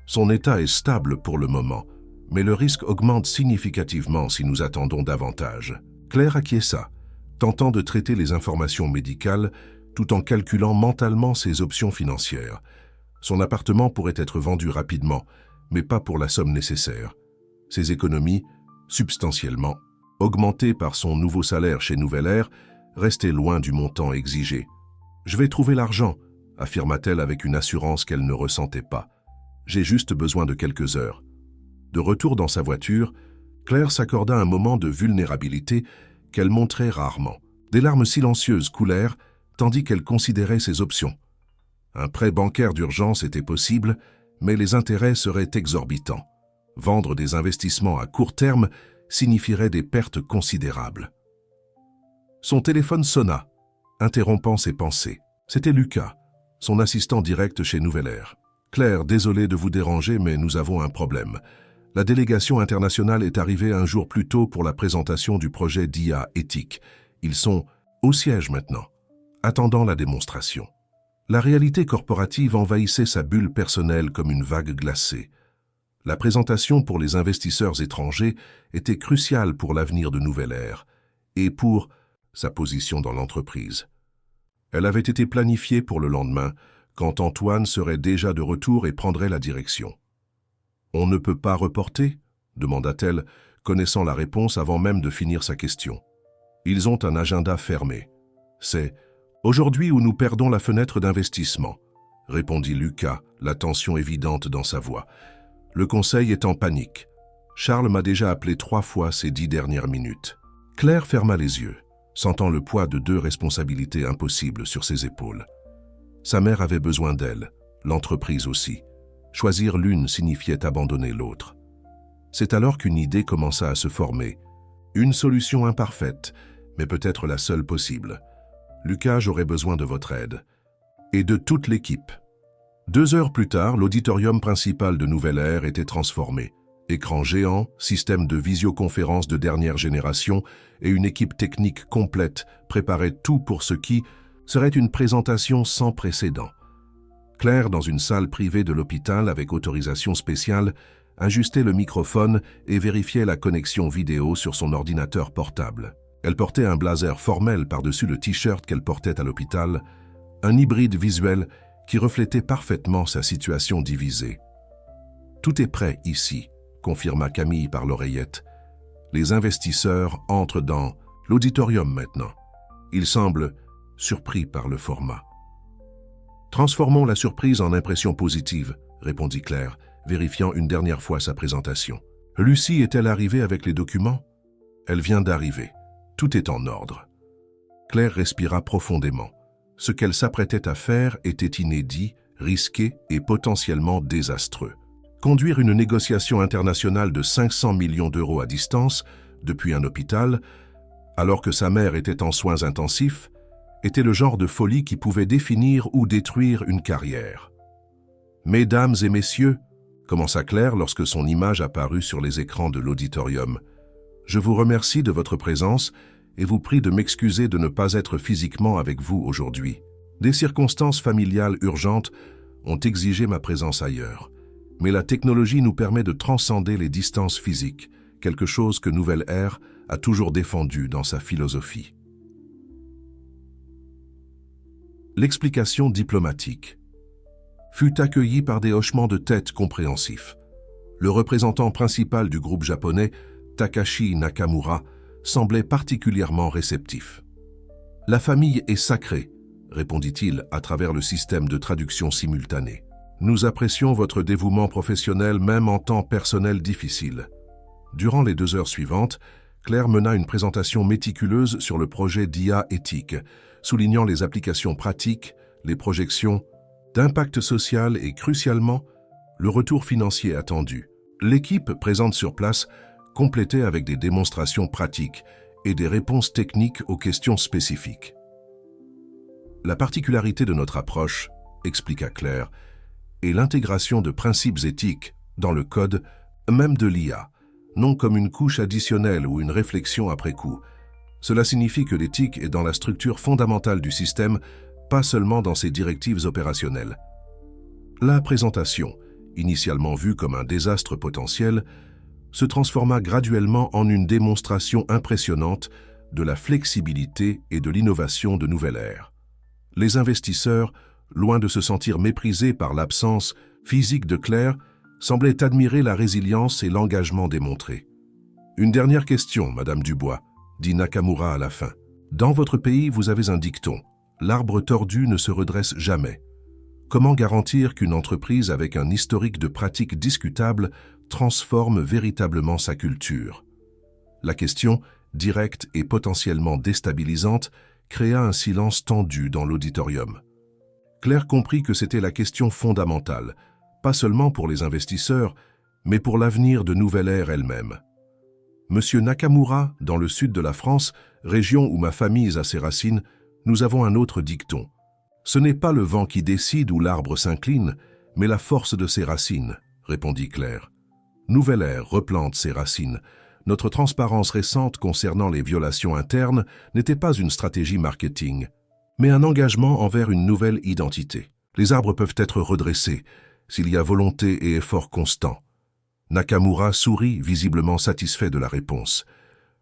Speaker 1: Son état est stable pour le moment, mais le risque augmente significativement si nous attendons davantage. Claire acquiesça, tentant de traiter les informations médicales tout en calculant mentalement ses options financières. Son appartement pourrait être vendu rapidement, mais pas pour la somme nécessaire. Ses économies, substantiellement, augmentées par son nouveau salaire chez Nouvelle Ère, restaient loin du montant exigé. « Je vais trouver l'argent », affirma-t-elle avec une assurance qu'elle ne ressentait pas. « J'ai juste besoin de quelques heures. » De retour dans sa voiture, Claire s'accorda un moment de vulnérabilité qu'elle montrait rarement. Des larmes silencieuses coulèrent, tandis qu'elle considérait ses options. Un prêt bancaire d'urgence était possible, mais les intérêts seraient exorbitants. Vendre des investissements à court terme signifierait des pertes considérables. Son téléphone sonna, interrompant ses pensées. C'était Lucas, son assistant direct chez Nouvelle Ère. « Claire, désolé de vous déranger, mais nous avons un problème. La délégation internationale est arrivée un jour plus tôt pour la présentation du projet d'IA éthique. Ils sont au siège maintenant, attendant la démonstration. » La réalité corporative envahissait sa bulle personnelle comme une vague glacée. La présentation pour les investisseurs étrangers était cruciale pour l'avenir de Nouvelle Ère et pour sa position dans l'entreprise. Elle avait été planifiée pour le lendemain, quand Antoine serait déjà de retour et prendrait la direction. « On ne peut pas reporter ?» demanda-t-elle, connaissant la réponse avant même de finir sa question. « Ils ont un agenda fermé. C'est aujourd'hui où nous perdons la fenêtre d'investissement », répondit Lucas, la tension évidente dans sa voix. « Le conseil est en panique. Charles m'a déjà appelé 3 fois ces 10 dernières minutes. » Claire ferma les yeux, sentant le poids de 2 responsabilités impossibles sur ses épaules. Sa mère avait besoin d'elle, l'entreprise aussi. Choisir l'une signifiait abandonner l'autre. C'est alors qu'une idée commença à se former. Une solution imparfaite, mais peut-être la seule possible. « Lucas, j'aurais besoin de votre aide. Et de toute l'équipe. » 2 heures plus tard, l'auditorium principal de Nouvelle Ère était transformé. Écran géant, système de visioconférence de dernière génération et une équipe technique complète préparaient tout pour ce qui serait une présentation sans précédent. Claire, dans une salle privée de l'hôpital avec autorisation spéciale, ajustait le microphone et vérifiait la connexion vidéo sur son ordinateur portable. Elle portait un blazer formel par-dessus le t-shirt qu'elle portait à l'hôpital, un hybride visuel qui reflétait parfaitement sa situation divisée. « Tout est prêt ici », confirma Camille par l'oreillette. Les investisseurs entrent dans l'auditorium maintenant. Ils semblent surpris par le format. « Transformons la surprise en impression positive », répondit Claire, vérifiant une dernière fois sa présentation. « Lucie est-elle arrivée avec les documents ?»« Elle vient d'arriver. Tout est en ordre. » Claire respira profondément. Ce qu'elle s'apprêtait à faire était inédit, risqué et potentiellement désastreux. Conduire une négociation internationale de 500 millions d'euros à distance, depuis un hôpital, alors que sa mère était en soins intensifs, était le genre de folie qui pouvait définir ou détruire une carrière. « Mesdames et messieurs », commença Claire lorsque son image apparut sur les écrans de l'auditorium, « je vous remercie de votre présence et vous prie de m'excuser de ne pas être physiquement avec vous aujourd'hui. Des circonstances familiales urgentes ont exigé ma présence ailleurs. Mais la technologie nous permet de transcender les distances physiques, quelque chose que Nouvelle Ère a toujours défendu dans sa philosophie. L'explication diplomatique fut accueillie par des hochements de tête compréhensifs. Le représentant principal du groupe japonais, Takashi Nakamura, semblait particulièrement réceptif. « La famille est sacrée », répondit-il à travers le système de traduction simultanée. « Nous apprécions votre dévouement professionnel même en temps personnel difficile. » Durant les 2 heures suivantes, Claire mena une présentation méticuleuse sur le projet d'IA éthique, soulignant les applications pratiques, les projections, d'impact social et, crucialement, le retour financier attendu. L'équipe présente sur place complétait avec des démonstrations pratiques et des réponses techniques aux questions spécifiques. La particularité de notre approche, expliqua Claire, est l'intégration de principes éthiques dans le code, même de l'IA, non comme une couche additionnelle ou une réflexion après coup. Cela signifie que l'éthique est dans la structure fondamentale du système, pas seulement dans ses directives opérationnelles. La présentation, initialement vue comme un désastre potentiel, se transforma graduellement en une démonstration impressionnante de la flexibilité et de l'innovation de Nouvelle Ère. Les investisseurs, loin de se sentir méprisés par l'absence physique de Claire, semblaient admirer la résilience et l'engagement démontrés. « Une dernière question, Madame Dubois », dit Nakamura à la fin. « Dans votre pays, vous avez un dicton. L'arbre tordu ne se redresse jamais. Comment garantir qu'une entreprise avec un historique de pratiques discutables transforme véritablement sa culture ?» La question, directe et potentiellement déstabilisante, créa un silence tendu dans l'auditorium. Claire comprit que c'était la question fondamentale, pas seulement pour les investisseurs, mais pour l'avenir de Nouvelle Ère elle-même. Monsieur Nakamura, dans le sud de la France, région où ma famille a ses racines, nous avons un autre dicton. Ce n'est pas le vent qui décide où l'arbre s'incline, mais la force de ses racines, répondit Claire. Nouvelle Ère replante ses racines. Notre transparence récente concernant les violations internes n'était pas une stratégie marketing, mais un engagement envers une nouvelle identité. Les arbres peuvent être redressés s'il y a volonté et effort constant. Nakamura sourit, visiblement satisfait de la réponse.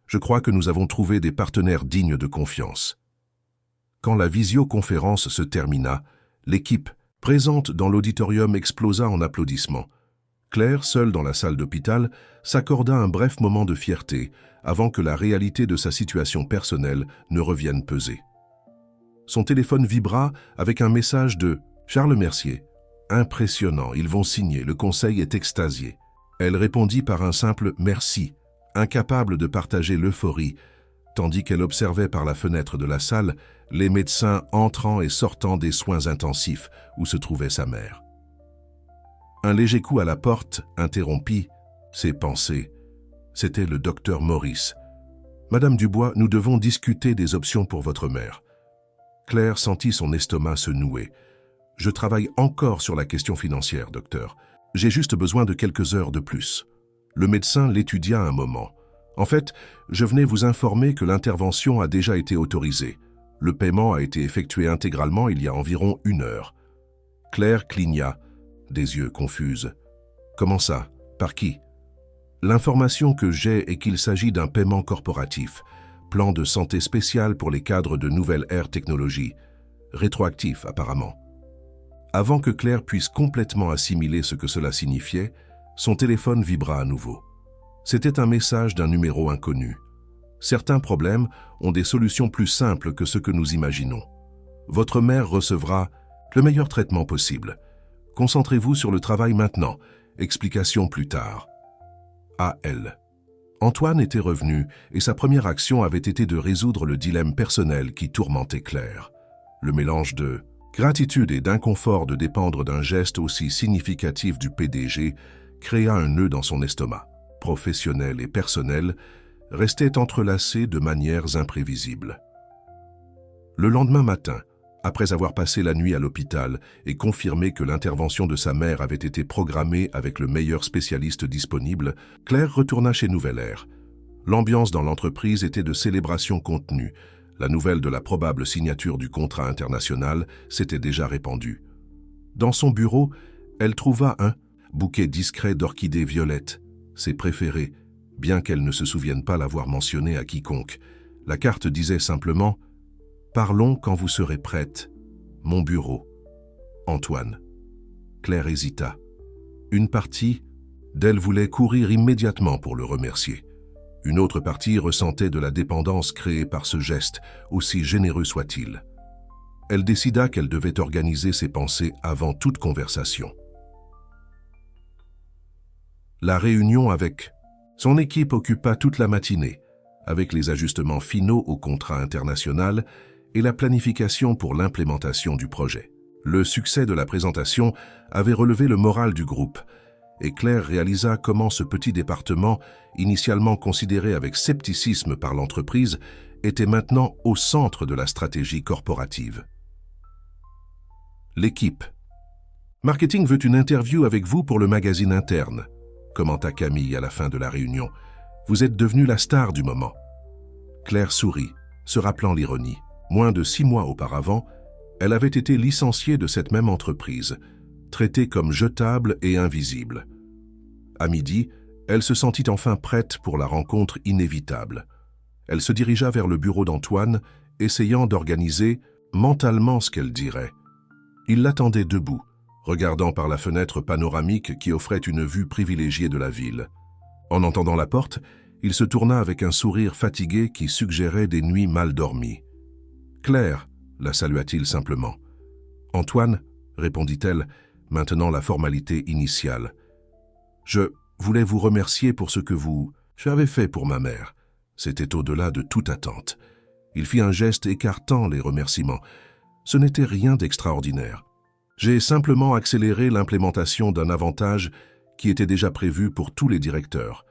Speaker 1: Je crois que nous avons trouvé des partenaires dignes de confiance. Quand la visioconférence se termina, l'équipe, présente dans l'auditorium, explosa en applaudissements. Claire, seule dans la salle d'hôpital, s'accorda un bref moment de fierté avant que la réalité de sa situation personnelle ne revienne peser. Son téléphone vibra avec un message de « Charles Mercier. Impressionnant, ils vont signer, le conseil est extasié. » Elle répondit par un simple « merci », incapable de partager l'euphorie, tandis qu'elle observait par la fenêtre de la salle les médecins entrant et sortant des soins intensifs où se trouvait sa mère. Un léger coup à la porte interrompit ses pensées. C'était le docteur Maurice. « Madame Dubois, nous devons discuter des options pour votre mère. » Claire sentit son estomac se nouer. « Je travaille encore sur la question financière, docteur. J'ai juste besoin de quelques heures de plus. » Le médecin l'étudia un moment. « En fait, je venais vous informer que l'intervention a déjà été autorisée. Le paiement a été effectué intégralement il y a environ 1 heure. » Claire cligna, des yeux confuses. « Comment ça? Par qui? L'information que j'ai est qu'il s'agit d'un paiement corporatif, plan de santé spécial pour les cadres de Nouvelle Ère Technologies, rétroactif apparemment. Avant que Claire puisse complètement assimiler ce que cela signifiait, son téléphone vibra à nouveau. C'était un message d'un numéro inconnu. Certains problèmes ont des solutions plus simples que ce que nous imaginons. Votre mère recevra le meilleur traitement possible. Concentrez-vous sur le travail maintenant, explication plus tard. À elle. Antoine était revenu et sa première action avait été de résoudre le dilemme personnel qui tourmentait Claire. Le mélange de gratitude et d'inconfort de dépendre d'un geste aussi significatif du PDG créa un nœud dans son estomac. Professionnel et personnel restaient entrelacés de manières imprévisibles. Le lendemain matin, après avoir passé la nuit à l'hôpital et confirmé que l'intervention de sa mère avait été programmée avec le meilleur spécialiste disponible, Claire retourna chez Nouvelle Ère. L'ambiance dans l'entreprise était de célébration contenue. La nouvelle de la probable signature du contrat international s'était déjà répandue. Dans son bureau, elle trouva un bouquet discret d'orchidées violettes, ses préférées, bien qu'elle ne se souvienne pas l'avoir mentionné à quiconque. La carte disait simplement « Parlons quand vous serez prête. Mon bureau. Antoine ». Claire hésita. Une partie d'elle voulait courir immédiatement pour le remercier. Une autre partie ressentait de la dépendance créée par ce geste, aussi généreux soit-il. Elle décida qu'elle devait organiser ses pensées avant toute conversation. La réunion avec son équipe occupa toute la matinée, avec les ajustements finaux au contrat international et la planification pour l'implémentation du projet. Le succès de la présentation avait relevé le moral du groupe, et Claire réalisa comment ce petit département, initialement considéré avec scepticisme par l'entreprise, était maintenant au centre de la stratégie corporative. L'équipe. Marketing veut une interview avec vous pour le magazine interne, commenta Camille à la fin de la réunion. Vous êtes devenue la star du moment. Claire sourit, se rappelant l'ironie. Moins de 6 mois auparavant, elle avait été licenciée de cette même entreprise, traitée comme jetable et invisible. À midi, elle se sentit enfin prête pour la rencontre inévitable. Elle se dirigea vers le bureau d'Antoine, essayant d'organiser mentalement ce qu'elle dirait. Il l'attendait debout, regardant par la fenêtre panoramique qui offrait une vue privilégiée de la ville. En entendant la porte, il se tourna avec un sourire fatigué qui suggérait des nuits mal dormies. « Claire », la salua-t-il simplement. « Antoine », répondit-elle, maintenant la formalité initiale. « Je voulais vous remercier pour ce que vous avez fait pour ma mère. » C'était au-delà de toute attente. Il fit un geste écartant les remerciements. Ce n'était rien d'extraordinaire. J'ai simplement accéléré l'implémentation d'un avantage qui était déjà prévu pour tous les directeurs.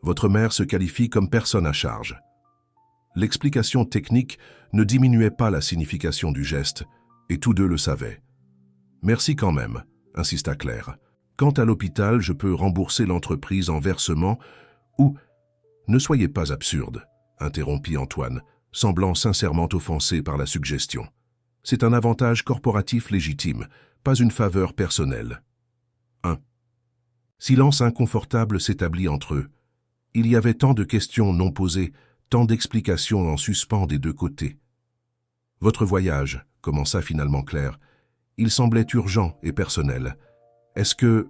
Speaker 1: Votre mère se qualifie comme personne à charge. L'explication technique ne diminuait pas la signification du geste, et tous deux le savaient. « Merci quand même », insista Claire. « Quant à l'hôpital, je peux rembourser l'entreprise en versement ou... » « Ne soyez pas absurde », interrompit Antoine, semblant sincèrement offensé par la suggestion. « C'est un avantage corporatif légitime, pas une faveur personnelle. » 1. Silence inconfortable s'établit entre eux. Il y avait tant de questions non posées, tant d'explications en suspens des deux côtés. « Votre voyage », commença finalement Claire. Il semblait urgent et personnel. « Est-ce que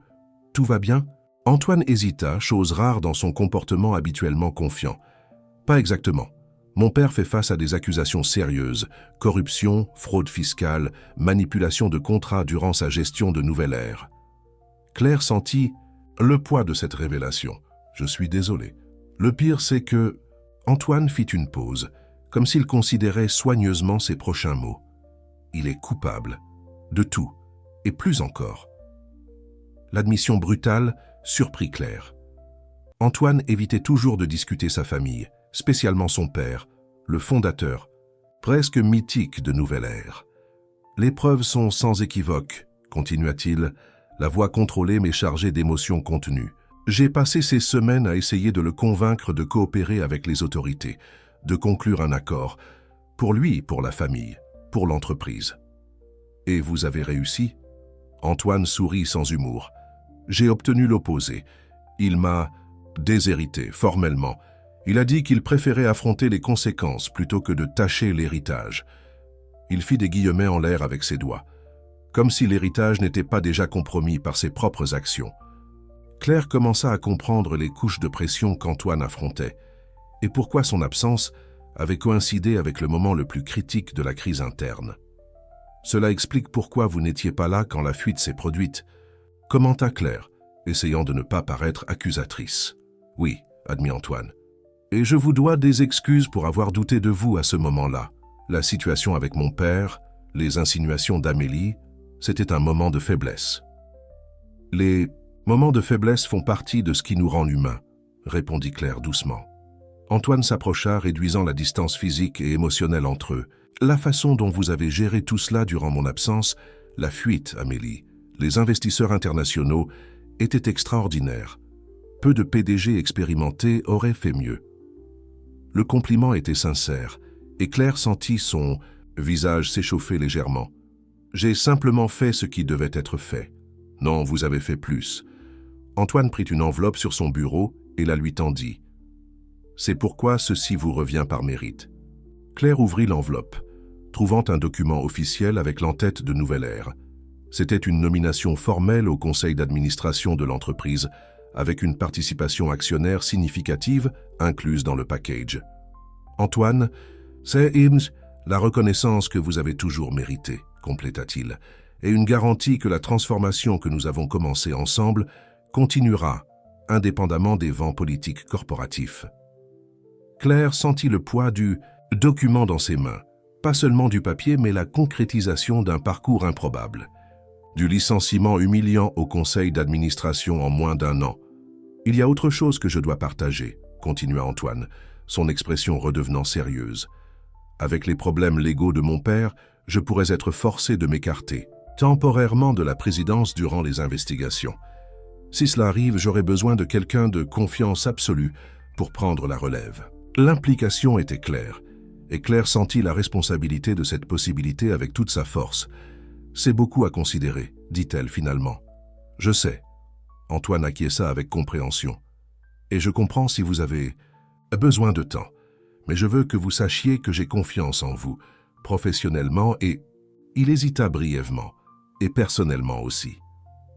Speaker 1: tout va bien ?» Antoine hésita, chose rare dans son comportement habituellement confiant. « Pas exactement. Mon père fait face à des accusations sérieuses, corruption, fraude fiscale, manipulation de contrats durant sa gestion de Nouvelle Ère. » Claire sentit le poids de cette révélation. « Je suis désolé. Le pire, c'est que... » Antoine fit une pause, comme s'il considérait soigneusement ses prochains mots. « Il est coupable. De tout. Et plus encore. » L'admission brutale surprit Claire. Antoine évitait toujours de discuter sa famille, spécialement son père, le fondateur, presque mythique de Nouvelle Ère. « Les preuves sont sans équivoque, » continua-t-il, la voix contrôlée mais chargée d'émotions contenues. « J'ai passé ces semaines à essayer de le convaincre de coopérer avec les autorités, de conclure un accord, pour lui, pour la famille, pour l'entreprise. » « Et vous avez réussi ?» Antoine sourit sans humour. « J'ai obtenu l'opposé. Il m'a déshérité, formellement. Il a dit qu'il préférait affronter les conséquences plutôt que de tâcher l'héritage. Il fit des guillemets en l'air avec ses doigts, comme si l'héritage n'était pas déjà compromis par ses propres actions. Claire commença à comprendre les couches de pression qu'Antoine affrontait, et pourquoi son absence avait coïncidé avec le moment le plus critique de la crise interne. Cela explique pourquoi vous n'étiez pas là quand la fuite s'est produite, commenta Claire, essayant de ne pas paraître accusatrice. Oui, admit Antoine. Et je vous dois des excuses pour avoir douté de vous à ce moment-là. La situation avec mon père, les insinuations d'Amélie, c'était un moment de faiblesse. Les moments de faiblesse font partie de ce qui nous rend humains, répondit Claire doucement. Antoine s'approcha, réduisant la distance physique et émotionnelle entre eux. La façon dont vous avez géré tout cela durant mon absence, la fuite, Amélie, les investisseurs internationaux, était extraordinaire. Peu de PDG expérimentés auraient fait mieux. Le compliment était sincère, et Claire sentit son visage s'échauffer légèrement. J'ai simplement fait ce qui devait être fait. Non, vous avez fait plus. Antoine prit une enveloppe sur son bureau et la lui tendit. C'est pourquoi ceci vous revient par mérite. Claire ouvrit l'enveloppe, trouvant un document officiel avec l'entête de Nouvelle Ère. C'était une nomination formelle au conseil d'administration de l'entreprise, avec une participation actionnaire significative incluse dans le package. Antoine, c'est la reconnaissance que vous avez toujours méritée, compléta-t-il, et une garantie que la transformation que nous avons commencée ensemble continuera, indépendamment des vents politiques corporatifs. Claire sentit le poids du document dans ses mains, pas seulement du papier, mais la concrétisation d'un parcours improbable. Du licenciement humiliant au conseil d'administration en moins d'1 an. Il y a autre chose que je dois partager, continua Antoine, son expression redevenant sérieuse. Avec les problèmes légaux de mon père, je pourrais être forcé de m'écarter, temporairement de la présidence durant les investigations. Si cela arrive, j'aurai besoin de quelqu'un de confiance absolue pour prendre la relève. L'implication était claire, et Claire sentit la responsabilité de cette possibilité avec toute sa force. C'est beaucoup à considérer, dit-elle finalement. Je sais. Antoine acquiesça avec compréhension. Et je comprends si vous avez besoin de temps. Mais je veux que vous sachiez que j'ai confiance en vous, professionnellement, et il hésita brièvement, et personnellement aussi.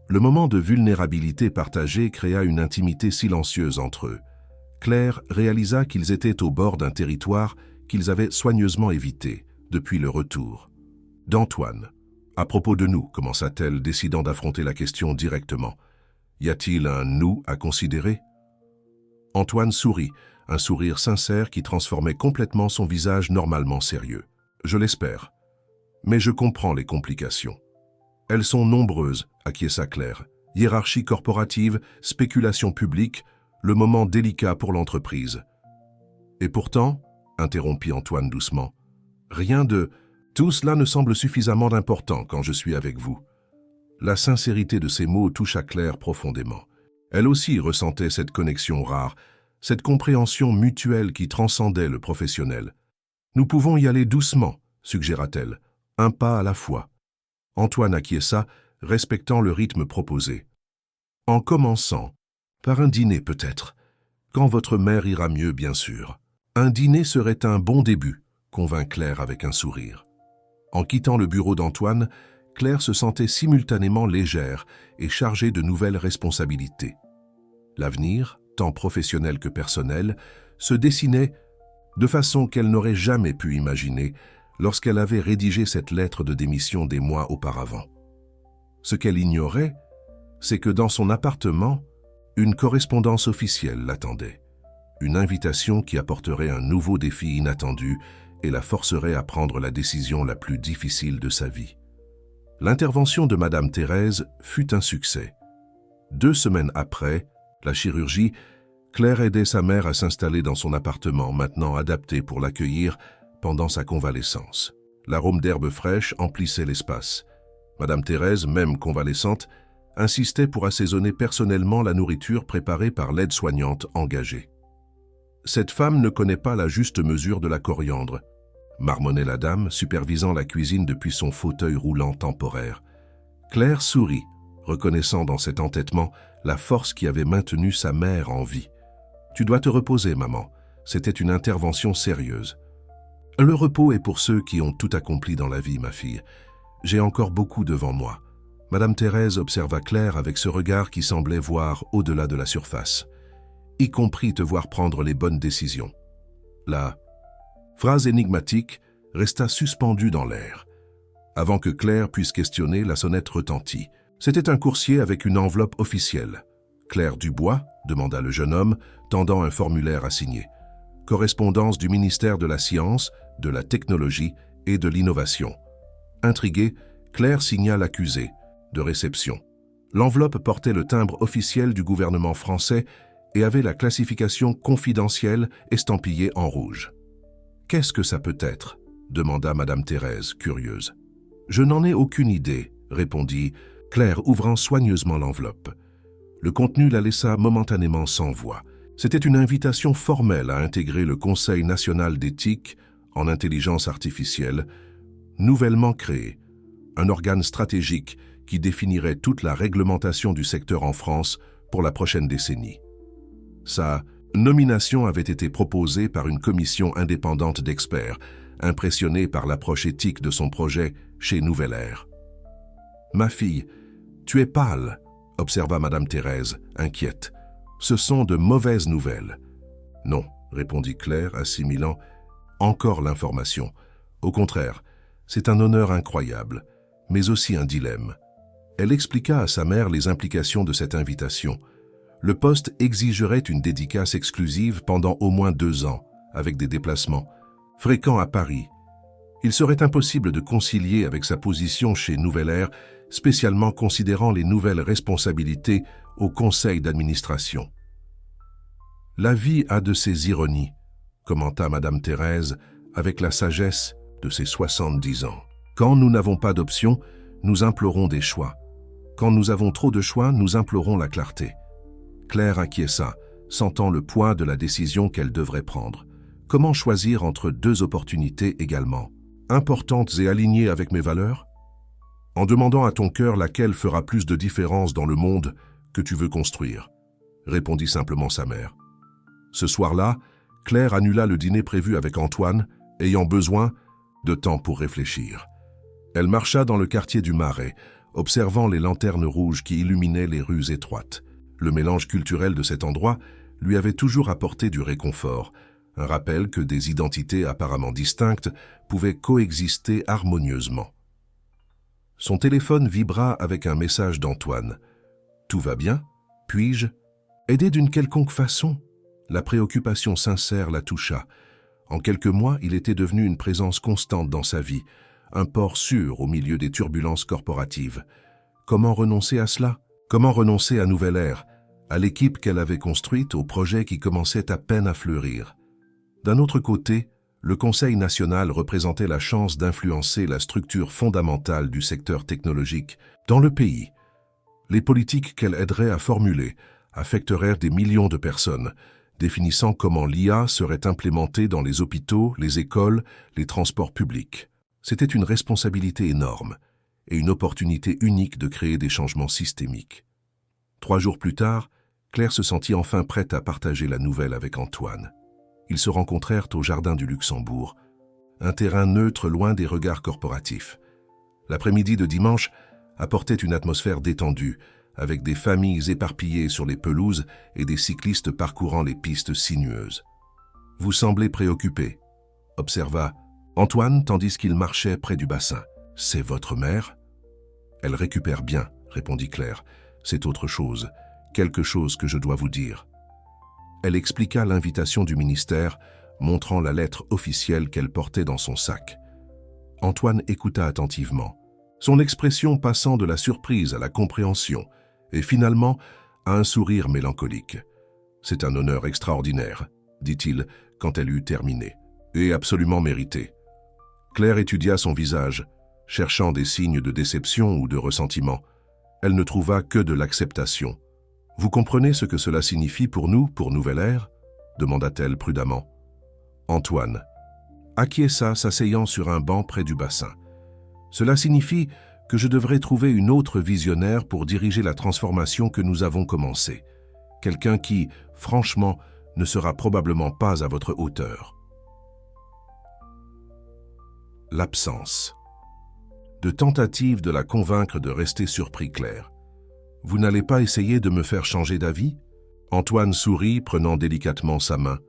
Speaker 1: Le moment de vulnérabilité partagée créa une intimité silencieuse entre eux. Claire réalisa qu'ils étaient au bord d'un territoire qu'ils avaient soigneusement évité depuis le retour d'Antoine. À propos de nous, commença-t-elle, décidant d'affronter la question directement. Y a-t-il un « nous » à considérer? Antoine sourit, un sourire sincère qui transformait complètement son visage normalement sérieux. Je l'espère. Mais je comprends les complications. Elles sont nombreuses, acquiesça Claire. Hiérarchie corporative, spéculation publique, le moment délicat pour l'entreprise. Et pourtant, interrompit Antoine doucement, rien de... Tout cela ne semble suffisamment important quand je suis avec vous. La sincérité de ces mots toucha Claire profondément. Elle aussi ressentait cette connexion rare, cette compréhension mutuelle qui transcendait le professionnel. Nous pouvons y aller doucement, suggéra-t-elle, un pas à la fois. Antoine acquiesça, respectant le rythme proposé. En commençant, par un dîner peut-être, quand votre mère ira mieux bien sûr. Un dîner serait un bon début, convint Claire avec un sourire. En quittant le bureau d'Antoine, Claire se sentait simultanément légère et chargée de nouvelles responsabilités. L'avenir, tant professionnel que personnel, se dessinait de façon qu'elle n'aurait jamais pu imaginer lorsqu'elle avait rédigé cette lettre de démission des mois auparavant. Ce qu'elle ignorait, c'est que dans son appartement, une correspondance officielle l'attendait. Une invitation qui apporterait un nouveau défi inattendu et la forcerait à prendre la décision la plus difficile de sa vie. L'intervention de Madame Thérèse fut un succès. 2 semaines après la chirurgie, Claire aidait sa mère à s'installer dans son appartement, maintenant adapté pour l'accueillir pendant sa convalescence. L'arôme d'herbe fraîche emplissait l'espace. Madame Thérèse, même convalescente, insistait pour assaisonner personnellement la nourriture préparée par l'aide-soignante engagée. Cette femme ne connaît pas la juste mesure de la coriandre, marmonnait la dame, supervisant la cuisine depuis son fauteuil roulant temporaire. Claire sourit, reconnaissant dans cet entêtement la force qui avait maintenu sa mère en vie. « Tu dois te reposer, maman. C'était une intervention sérieuse. »« Le repos est pour ceux qui ont tout accompli dans la vie, ma fille. J'ai encore beaucoup devant moi. » Madame Thérèse observa Claire avec ce regard qui semblait voir au-delà de la surface, y compris te voir prendre les bonnes décisions. La phrase énigmatique resta suspendue dans l'air. Avant que Claire puisse questionner, la sonnette retentit. C'était un coursier avec une enveloppe officielle. « Claire Dubois ?» demanda le jeune homme, tendant un formulaire à signer. « Correspondance du ministère de la Science, de la Technologie et de l'Innovation. » Intriguée, Claire signa l'accusé de réception. L'enveloppe portait le timbre officiel du gouvernement français et avait la classification confidentielle estampillée en rouge. « Qu'est-ce que ça peut être ?» demanda Madame Thérèse, curieuse. « Je n'en ai aucune idée », répondit Claire, ouvrant soigneusement l'enveloppe. Le contenu la laissa momentanément sans voix. C'était une invitation formelle à intégrer le Conseil national d'éthique en intelligence artificielle, nouvellement créé, un organe stratégique qui définirait toute la réglementation du secteur en France pour la prochaine décennie. Sa nomination avait été proposée par une commission indépendante d'experts, impressionnée par l'approche éthique de son projet chez Nouvelle Ère. « Ma fille, tu es pâle », observa Madame Thérèse, inquiète. « Ce sont de mauvaises nouvelles. »« Non », répondit Claire, assimilant encore l'information. « Au contraire, c'est un honneur incroyable, mais aussi un dilemme. » Elle expliqua à sa mère les implications de cette invitation. Le poste exigerait une dédicace exclusive pendant au moins 2 ans, avec des déplacements fréquents à Paris. Il serait impossible de concilier avec sa position chez Nouvelle Ère, spécialement considérant les nouvelles responsabilités au conseil d'administration. « La vie a de ses ironies », commenta Madame Thérèse avec la sagesse de ses 70 ans. « Quand nous n'avons pas d'option, nous implorons des choix. Quand nous avons trop de choix, nous implorons la clarté. » Claire acquiesça, sentant le poids de la décision qu'elle devrait prendre. Comment choisir entre 2 opportunités également importantes et alignées avec mes valeurs? En demandant à ton cœur laquelle fera plus de différence dans le monde que tu veux construire, répondit simplement sa mère. Ce soir-là, Claire annula le dîner prévu avec Antoine, ayant besoin de temps pour réfléchir. Elle marcha dans le quartier du Marais, observant les lanternes rouges qui illuminaient les rues étroites. Le mélange culturel de cet endroit lui avait toujours apporté du réconfort, un rappel que des identités apparemment distinctes pouvaient coexister harmonieusement. Son téléphone vibra avec un message d'Antoine. « Tout va bien? Puis-je aider d'une quelconque façon ?» La préoccupation sincère la toucha. En quelques mois, il était devenu une présence constante dans sa vie, un port sûr au milieu des turbulences corporatives. Comment renoncer à cela? Comment renoncer à Nouvelle Ère, à l'équipe qu'elle avait construite, au projet qui commençait à peine à fleurir? D'un autre côté, le Conseil national représentait la chance d'influencer la structure fondamentale du secteur technologique dans le pays. Les politiques qu'elle aiderait à formuler affecteraient des millions de personnes, définissant comment l'IA serait implémentée dans les hôpitaux, les écoles, les transports publics. C'était une responsabilité énorme et une opportunité unique de créer des changements systémiques. 3 jours plus tard, Claire se sentit enfin prête à partager la nouvelle avec Antoine. Ils se rencontrèrent au Jardin du Luxembourg, un terrain neutre loin des regards corporatifs. L'après-midi de dimanche apportait une atmosphère détendue, avec des familles éparpillées sur les pelouses et des cyclistes parcourant les pistes sinueuses. « Vous semblez préoccupé », observa Antoine tandis qu'il marchait près du bassin. « C'est votre mère ?»« Elle récupère bien », répondit Claire. « C'est autre chose, quelque chose que je dois vous dire. » Elle expliqua l'invitation du ministère, montrant la lettre officielle qu'elle portait dans son sac. Antoine écouta attentivement, son expression passant de la surprise à la compréhension, et finalement à un sourire mélancolique. « C'est un honneur extraordinaire, » dit-il quand elle eut terminé, « et absolument mérité. » Claire étudia son visage, cherchant des signes de déception ou de ressentiment. Elle ne trouva que de l'acceptation. « Vous comprenez ce que cela signifie pour nous, pour Nouvelle Ère ?» demanda-t-elle prudemment. Antoine acquiesça, s'asseyant sur un banc près du bassin. « Cela signifie que je devrais trouver une autre visionnaire pour diriger la transformation que nous avons commencée. Quelqu'un qui, franchement, ne sera probablement pas à votre hauteur. L'absence. De tentative de la convaincre de rester surpris, Claire. Vous n'allez pas essayer de me faire changer d'avis? Antoine sourit, prenant délicatement sa main.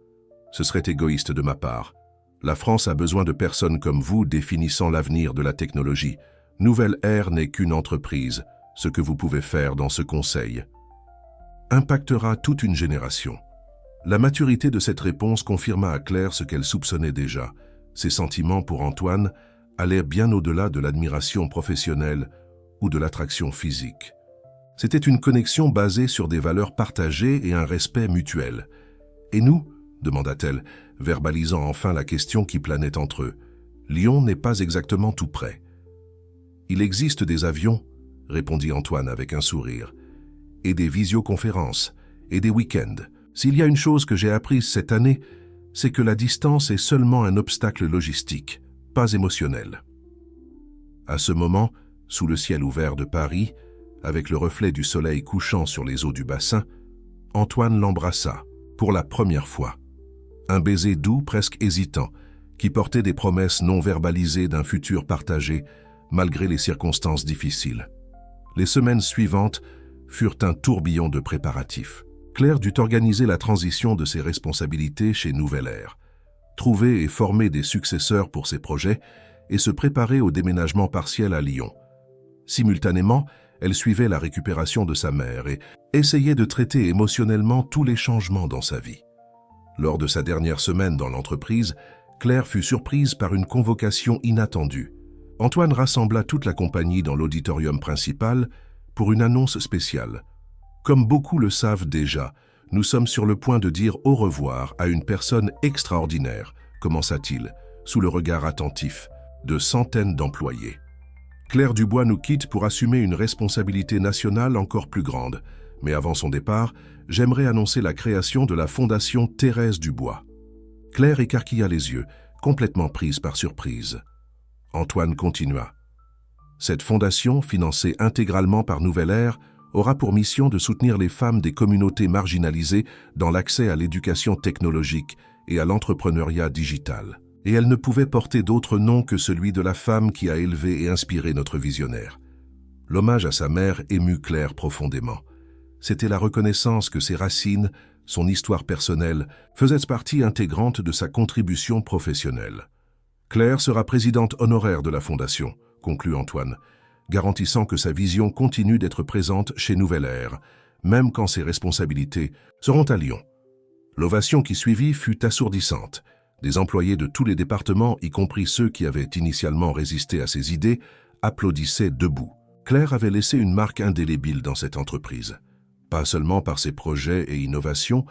Speaker 1: Ce serait égoïste de ma part. La France a besoin de personnes comme vous définissant l'avenir de la technologie. Nouvelle Ère n'est qu'une entreprise. Ce que vous pouvez faire dans ce conseil impactera toute une génération. La maturité de cette réponse confirma à Claire ce qu'elle soupçonnait déjà. Ses sentiments pour Antoine allaient bien au-delà de l'admiration professionnelle ou de l'attraction physique. C'était une connexion basée sur des valeurs partagées et un respect mutuel. « Et nous ?» demanda-t-elle, verbalisant enfin la question qui planait entre eux. « Lyon n'est pas exactement tout près. »« Il existe des avions, » répondit Antoine avec un sourire, « et des visioconférences, et des week-ends. S'il y a une chose que j'ai apprise cette année, c'est que la distance est seulement un obstacle logistique, pas émotionnel. » À ce moment, sous le ciel ouvert de Paris, avec le reflet du soleil couchant sur les eaux du bassin, Antoine l'embrassa, pour la première fois. Un baiser doux, presque hésitant, qui portait des promesses non verbalisées d'un futur partagé, malgré les circonstances difficiles. Les semaines suivantes furent un tourbillon de préparatifs. Claire dut organiser la transition de ses responsabilités chez Nouvelle Ère, trouver et former des successeurs pour ses projets et se préparer au déménagement partiel à Lyon. Simultanément, elle suivait la récupération de sa mère et essayait de traiter émotionnellement tous les changements dans sa vie. Lors de sa dernière semaine dans l'entreprise, Claire fut surprise par une convocation inattendue. Antoine rassembla toute la compagnie dans l'auditorium principal pour une annonce spéciale. Comme beaucoup le savent déjà, nous sommes sur le point de dire au revoir à une personne extraordinaire, commença-t-il, sous le regard attentif de centaines d'employés. Claire Dubois nous quitte pour assumer une responsabilité nationale encore plus grande. Mais avant son départ, j'aimerais annoncer la création de la Fondation Thérèse Dubois. Claire écarquilla les yeux, complètement prise par surprise. Antoine continua. Cette fondation, financée intégralement par Nouvelle Ère, aura pour mission de soutenir les femmes des communautés marginalisées dans l'accès à l'éducation technologique et à l'entrepreneuriat digital. Et elle ne pouvait porter d'autre nom que celui de la femme qui a élevé et inspiré notre visionnaire. L'hommage à sa mère émut Claire profondément. C'était la reconnaissance que ses racines, son histoire personnelle, faisaient partie intégrante de sa contribution professionnelle. Claire sera présidente honoraire de la Fondation, conclut Antoine, garantissant que sa vision continue d'être présente chez Nouvelle Ère, même quand ses responsabilités seront à Lyon. L'ovation qui suivit fut assourdissante. Des employés de tous les départements, y compris ceux qui avaient initialement résisté à ses idées, applaudissaient debout. Claire avait laissé une marque indélébile dans cette entreprise. Pas seulement par ses projets et innovations,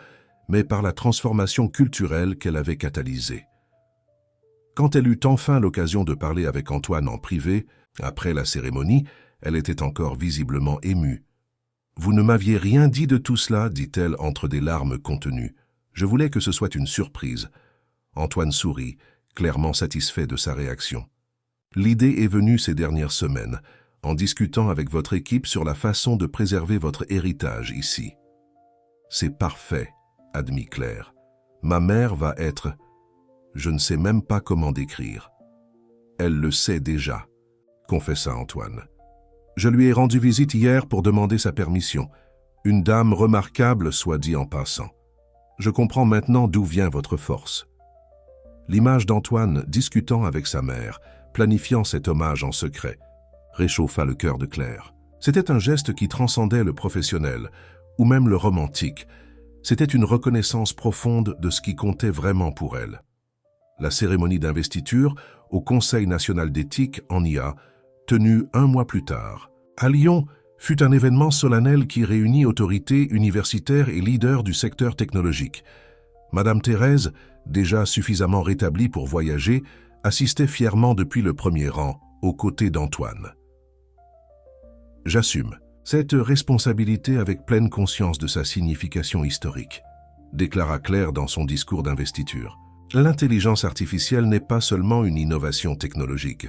Speaker 1: mais par la transformation culturelle qu'elle avait catalysée. Quand elle eut enfin l'occasion de parler avec Antoine en privé, après la cérémonie, elle était encore visiblement émue. « Vous ne m'aviez rien dit de tout cela, dit-elle entre des larmes contenues. Je voulais que ce soit une surprise. » Antoine sourit, clairement satisfait de sa réaction. « L'idée est venue ces dernières semaines, en discutant avec votre équipe sur la façon de préserver votre héritage ici. »« C'est parfait, » admit Claire. « Ma mère va être... Je ne sais même pas comment décrire. »« Elle le sait déjà, » confessa Antoine. « Je lui ai rendu visite hier pour demander sa permission. Une dame remarquable, soit dit en passant. Je comprends maintenant d'où vient votre force. » L'image d'Antoine discutant avec sa mère, planifiant cet hommage en secret, réchauffa le cœur de Claire. C'était un geste qui transcendait le professionnel, ou même le romantique. C'était une reconnaissance profonde de ce qui comptait vraiment pour elle. La cérémonie d'investiture au Conseil national d'éthique en IA, tenue 1 mois plus tard, à Lyon, fut un événement solennel qui réunit autorités universitaires et leaders du secteur technologique. Madame Thérèse, déjà suffisamment rétablie pour voyager, assistait fièrement depuis le premier rang, aux côtés d'Antoine. « J'assume cette responsabilité avec pleine conscience de sa signification historique », déclara Claire dans son discours d'investiture. L'intelligence artificielle n'est pas seulement une innovation technologique,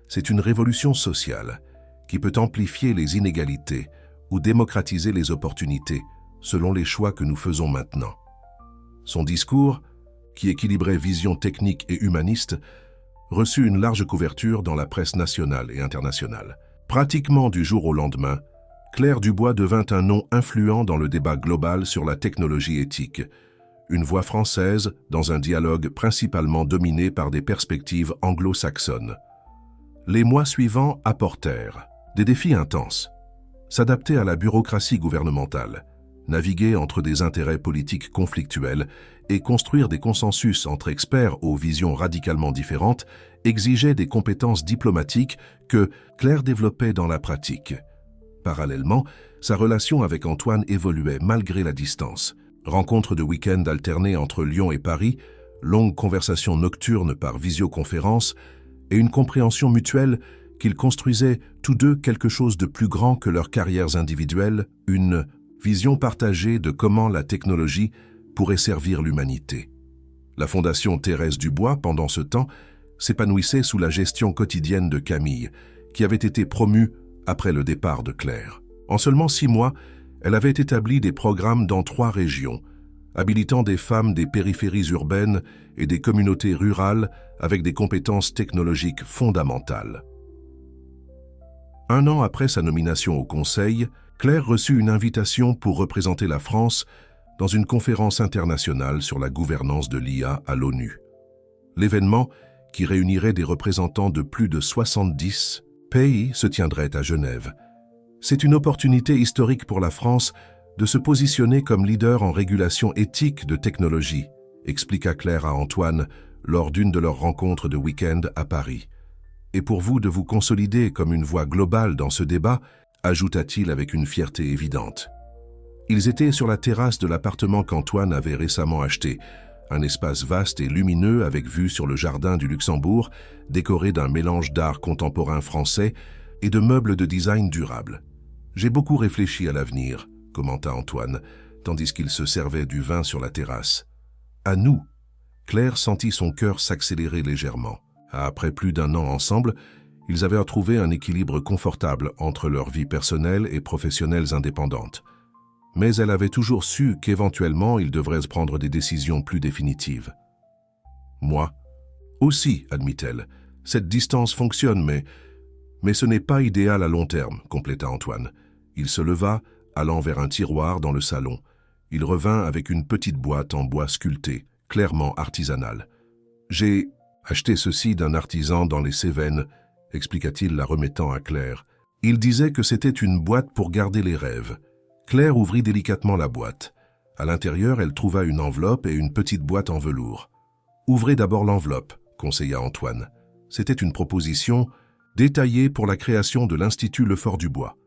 Speaker 1: c'est une révolution sociale qui peut amplifier les inégalités ou démocratiser les opportunités selon les choix que nous faisons maintenant. Son discours, qui équilibrait vision technique et humaniste, reçut une large couverture dans la presse nationale et internationale. Pratiquement du jour au lendemain, Claire Dubois devint un nom influent dans le débat global sur la technologie éthique, une voix française dans un dialogue principalement dominé par des perspectives anglo-saxonnes. Les mois suivants apportèrent des défis intenses, s'adapter à la bureaucratie gouvernementale, naviguer entre des intérêts politiques conflictuels et construire des consensus entre experts aux visions radicalement différentes exigeait des compétences diplomatiques que Claire développait dans la pratique. Parallèlement, sa relation avec Antoine évoluait malgré la distance. Rencontres de week-end alternées entre Lyon et Paris, longues conversations nocturnes par visioconférence et une compréhension mutuelle qu'ils construisaient tous deux quelque chose de plus grand que leurs carrières individuelles, une vision partagée de comment la technologie pourrait servir l'humanité. La Fondation Thérèse Dubois, pendant ce temps, s'épanouissait sous la gestion quotidienne de Camille, qui avait été promue après le départ de Claire. En seulement 6 mois, elle avait établi des programmes dans 3 régions, habilitant des femmes des périphéries urbaines et des communautés rurales avec des compétences technologiques fondamentales. 1 an après sa nomination au Conseil, Claire reçut une invitation pour représenter la France dans une conférence internationale sur la gouvernance de l'IA à l'ONU. L'événement, qui réunirait des représentants de plus de 70 pays, se tiendrait à Genève. C'est une opportunité historique pour la France de se positionner comme leader en régulation éthique de technologie, expliqua Claire à Antoine lors d'une de leurs rencontres de week-end à Paris. Et pour vous de vous consolider comme une voix globale dans ce débat, ajouta-t-il avec une fierté évidente. Ils étaient sur la terrasse de l'appartement qu'Antoine avait récemment acheté, un espace vaste et lumineux avec vue sur le jardin du Luxembourg, décoré d'un mélange d'art contemporain français et de meubles de design durable. « J'ai beaucoup réfléchi à l'avenir », commenta Antoine, tandis qu'il se servait du vin sur la terrasse. « À nous !» Claire sentit son cœur s'accélérer légèrement. Après plus d'1 an ensemble, ils avaient retrouvé un équilibre confortable entre leurs vies personnelles et professionnelles indépendantes. Mais elle avait toujours su qu'éventuellement ils devraient prendre des décisions plus définitives. « Moi aussi, admit-elle. Cette distance fonctionne, mais ce n'est pas idéal à long terme, compléta Antoine. Il se leva, allant vers un tiroir dans le salon. Il revint avec une petite boîte en bois sculpté, clairement artisanale. « J'ai acheté ceci d'un artisan dans les Cévennes, expliqua-t-il la remettant à Claire. Il disait que c'était une boîte pour garder les rêves. Claire ouvrit délicatement la boîte. À l'intérieur, elle trouva une enveloppe et une petite boîte en velours. « Ouvrez d'abord l'enveloppe », conseilla Antoine. C'était une proposition détaillée pour la création de l'Institut Lefort-Dubois,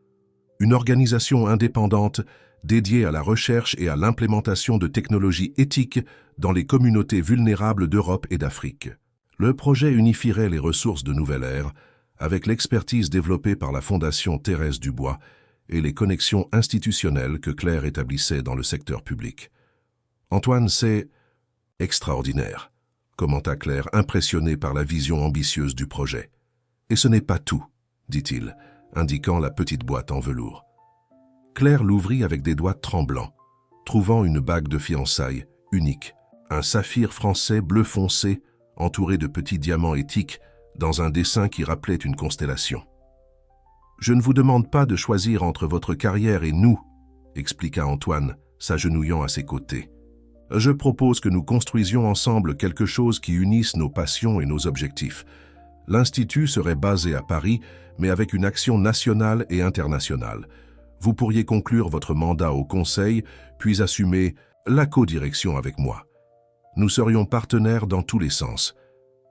Speaker 1: une organisation indépendante dédiée à la recherche et à l'implémentation de technologies éthiques dans les communautés vulnérables d'Europe et d'Afrique. Le projet unifierait les ressources de Nouvelle Ère avec l'expertise développée par la Fondation Thérèse Dubois et les connexions institutionnelles que Claire établissait dans le secteur public. « Antoine, c'est extraordinaire », commenta Claire, impressionnée par la vision ambitieuse du projet. « Et ce n'est pas tout, dit-il, indiquant la petite boîte en velours. Claire l'ouvrit avec des doigts tremblants, trouvant une bague de fiançailles unique, un saphir français bleu foncé entouré de petits diamants éthiques dans un dessin qui rappelait une constellation. « Je ne vous demande pas de choisir entre votre carrière et nous, » expliqua Antoine, s'agenouillant à ses côtés. « Je propose que nous construisions ensemble quelque chose qui unisse nos passions et nos objectifs. L'Institut serait basé à Paris, mais avec une action nationale et internationale. Vous pourriez conclure votre mandat au Conseil, puis assumer la co-direction avec moi. Nous serions partenaires dans tous les sens. »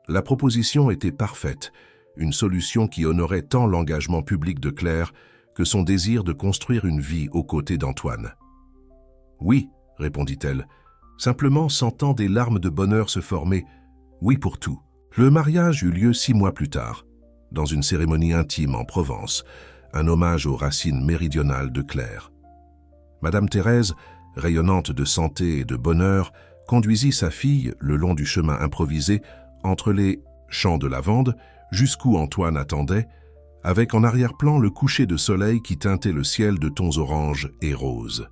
Speaker 1: La proposition était parfaite, une solution qui honorait tant l'engagement public de Claire que son désir de construire une vie aux côtés d'Antoine. « Oui, » répondit-elle, simplement sentant des larmes de bonheur se former. « Oui pour tout. » Le mariage eut lieu 6 mois plus tard, dans une cérémonie intime en Provence, un hommage aux racines méridionales de Claire. Madame Thérèse, rayonnante de santé et de bonheur, conduisit sa fille le long du chemin improvisé entre les champs de lavande jusqu'où Antoine attendait, avec en arrière-plan le coucher de soleil qui teintait le ciel de tons orange et rose.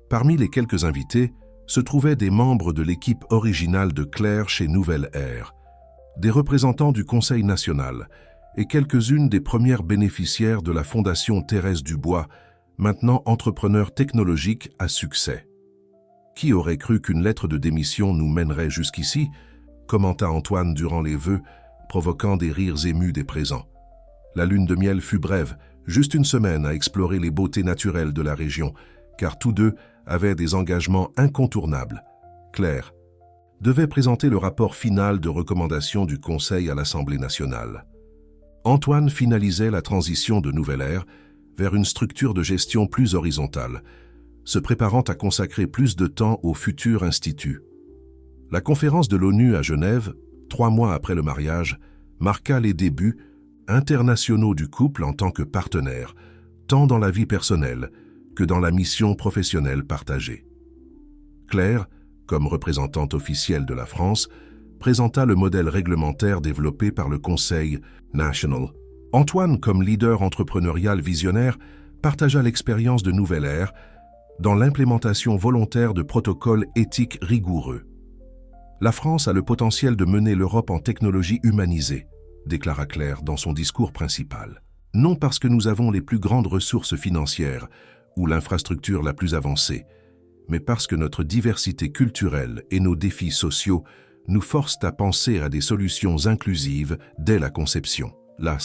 Speaker 1: Parmi les quelques invités se trouvaient des membres de l'équipe originale de Claire chez Nouvelle Ère, des représentants du Conseil national et quelques-unes des premières bénéficiaires de la Fondation Thérèse Dubois, maintenant entrepreneur technologique à succès. « Qui aurait cru qu'une lettre de démission nous mènerait jusqu'ici ?» commenta Antoine durant les vœux, provoquant des rires émus des présents. La lune de miel fut brève, juste une semaine à explorer les beautés naturelles de la région, car tous deux avaient des engagements incontournables. Claire devait présenter le rapport final de recommandation du Conseil à l'Assemblée nationale. Antoine finalisait la transition de Nouvelle Ère vers une structure de gestion plus horizontale, se préparant à consacrer plus de temps au futur institut. La conférence de l'ONU à Genève, 3 mois après le mariage, marqua les débuts internationaux du couple en tant que partenaire, tant dans la vie personnelle que dans la mission professionnelle partagée. Claire, comme représentante officielle de la France, présenta le modèle réglementaire développé par le Conseil national. Antoine, comme leader entrepreneurial visionnaire, partagea l'expérience de Nouvelle Ère dans l'implémentation volontaire de protocoles éthiques rigoureux. La France a le potentiel de mener l'Europe en technologie humanisée, déclara Claire dans son discours principal. Non parce que nous avons les plus grandes ressources financières ou l'infrastructure la plus avancée, mais parce que notre diversité culturelle et nos défis sociaux nous forcent à penser à des solutions inclusives dès la conception. La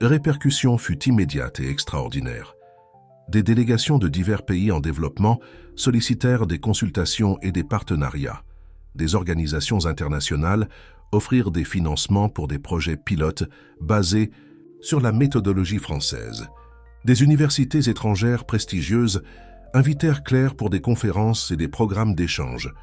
Speaker 1: répercussion fut immédiate et extraordinaire. Des délégations de divers pays en développement sollicitèrent des consultations et des partenariats. Des organisations internationales offrirent des financements pour des projets pilotes basés sur la méthodologie française. Des universités étrangères prestigieuses invitèrent Claire pour des conférences et des programmes d'échange.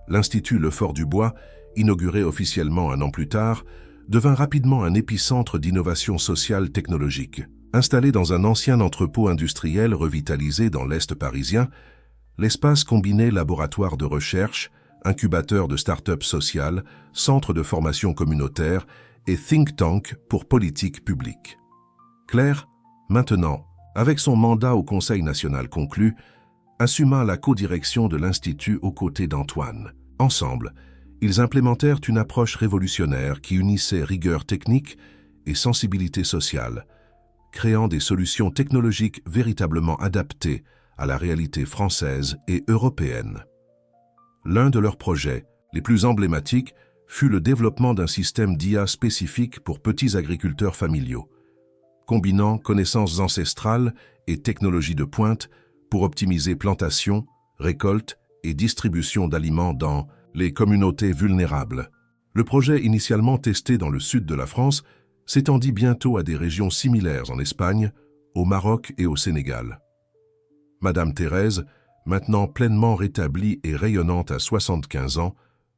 Speaker 1: L'Institut Lefort-du-Bois, inauguré officiellement 1 an plus tard, devint rapidement un épicentre d'innovation sociale technologique. Installé dans un ancien entrepôt industriel revitalisé dans l'Est parisien, l'espace combinait laboratoire de recherche, incubateur de start-up sociales, centre de formation communautaire et think tank pour politique publique. Claire, maintenant, avec son mandat au Conseil national conclu, assuma la codirection de l'Institut aux côtés d'Antoine. Ensemble, ils implémentèrent une approche révolutionnaire qui unissait rigueur technique et sensibilité sociale, créant des solutions technologiques véritablement adaptées à la réalité française et européenne. L'un de leurs projets, les plus emblématiques, fut le développement d'un système d'IA spécifique pour petits agriculteurs familiaux, combinant connaissances ancestrales et technologies de pointe pour optimiser plantation, récolte et distribution d'aliments dans les communautés vulnérables. Le projet initialement testé dans le sud de la France s'étendit bientôt à des régions similaires en Espagne, au Maroc et au Sénégal. Madame Thérèse, maintenant pleinement rétablie et rayonnante à 75 ans,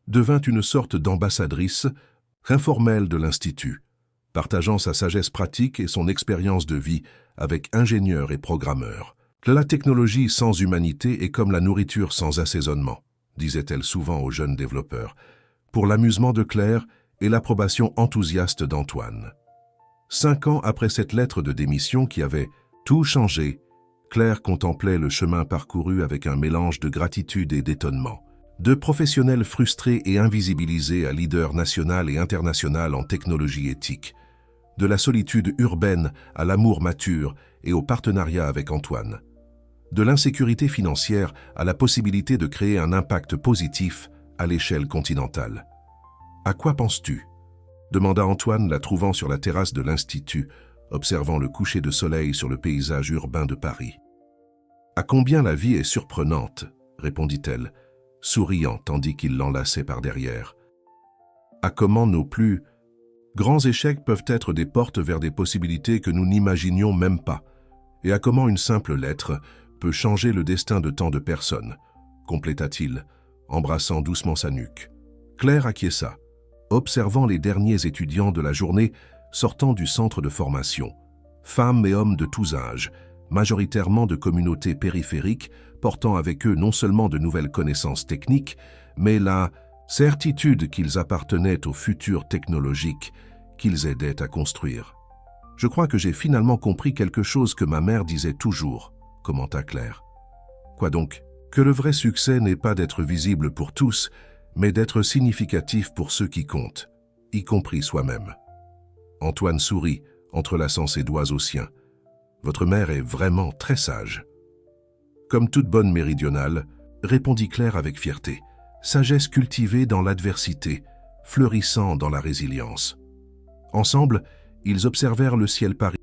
Speaker 1: devint une sorte d'ambassadrice informelle de l'Institut, partageant sa sagesse pratique et son expérience de vie avec ingénieurs et programmeurs. La technologie sans humanité est comme la nourriture sans assaisonnement, disait-elle souvent aux jeunes développeurs, pour l'amusement de Claire et l'approbation enthousiaste d'Antoine. 5 ans après cette lettre de démission qui avait tout changé, Claire contemplait le chemin parcouru avec un mélange de gratitude et d'étonnement. De professionnels frustrés et invisibilisés à leader national et international en technologie éthique, de la solitude urbaine à l'amour mature et au partenariat avec Antoine, de l'insécurité financière à la possibilité de créer un impact positif à l'échelle continentale. « À quoi penses-tu » demanda Antoine, la trouvant sur la terrasse de l'Institut, observant le coucher de soleil sur le paysage urbain de Paris. « À combien la vie est surprenante » répondit-elle, souriant tandis qu'il l'enlaçait par derrière. « À comment nos plus grands échecs peuvent être des portes vers des possibilités que nous n'imaginions même pas, et à comment une simple lettre peut changer le destin de tant de personnes, compléta-t-il, embrassant doucement sa nuque. Claire acquiesça, observant les derniers étudiants de la journée sortant du centre de formation, femmes et hommes de tous âges, majoritairement de communautés périphériques, portant avec eux non seulement de nouvelles connaissances techniques, mais la certitude qu'ils appartenaient au futur technologique qu'ils aidaient à construire. Je crois que j'ai finalement compris quelque chose que ma mère disait toujours, commenta Claire. Quoi donc? Que le vrai succès n'est pas d'être visible pour tous, mais d'être significatif pour ceux qui comptent, y compris soi-même. Antoine sourit, entrelaçant ses doigts aux siens. Votre mère est vraiment très sage. Comme toute bonne méridionale, répondit Claire avec fierté, sagesse cultivée dans l'adversité, fleurissant dans la résilience. Ensemble, ils observèrent le ciel parisien.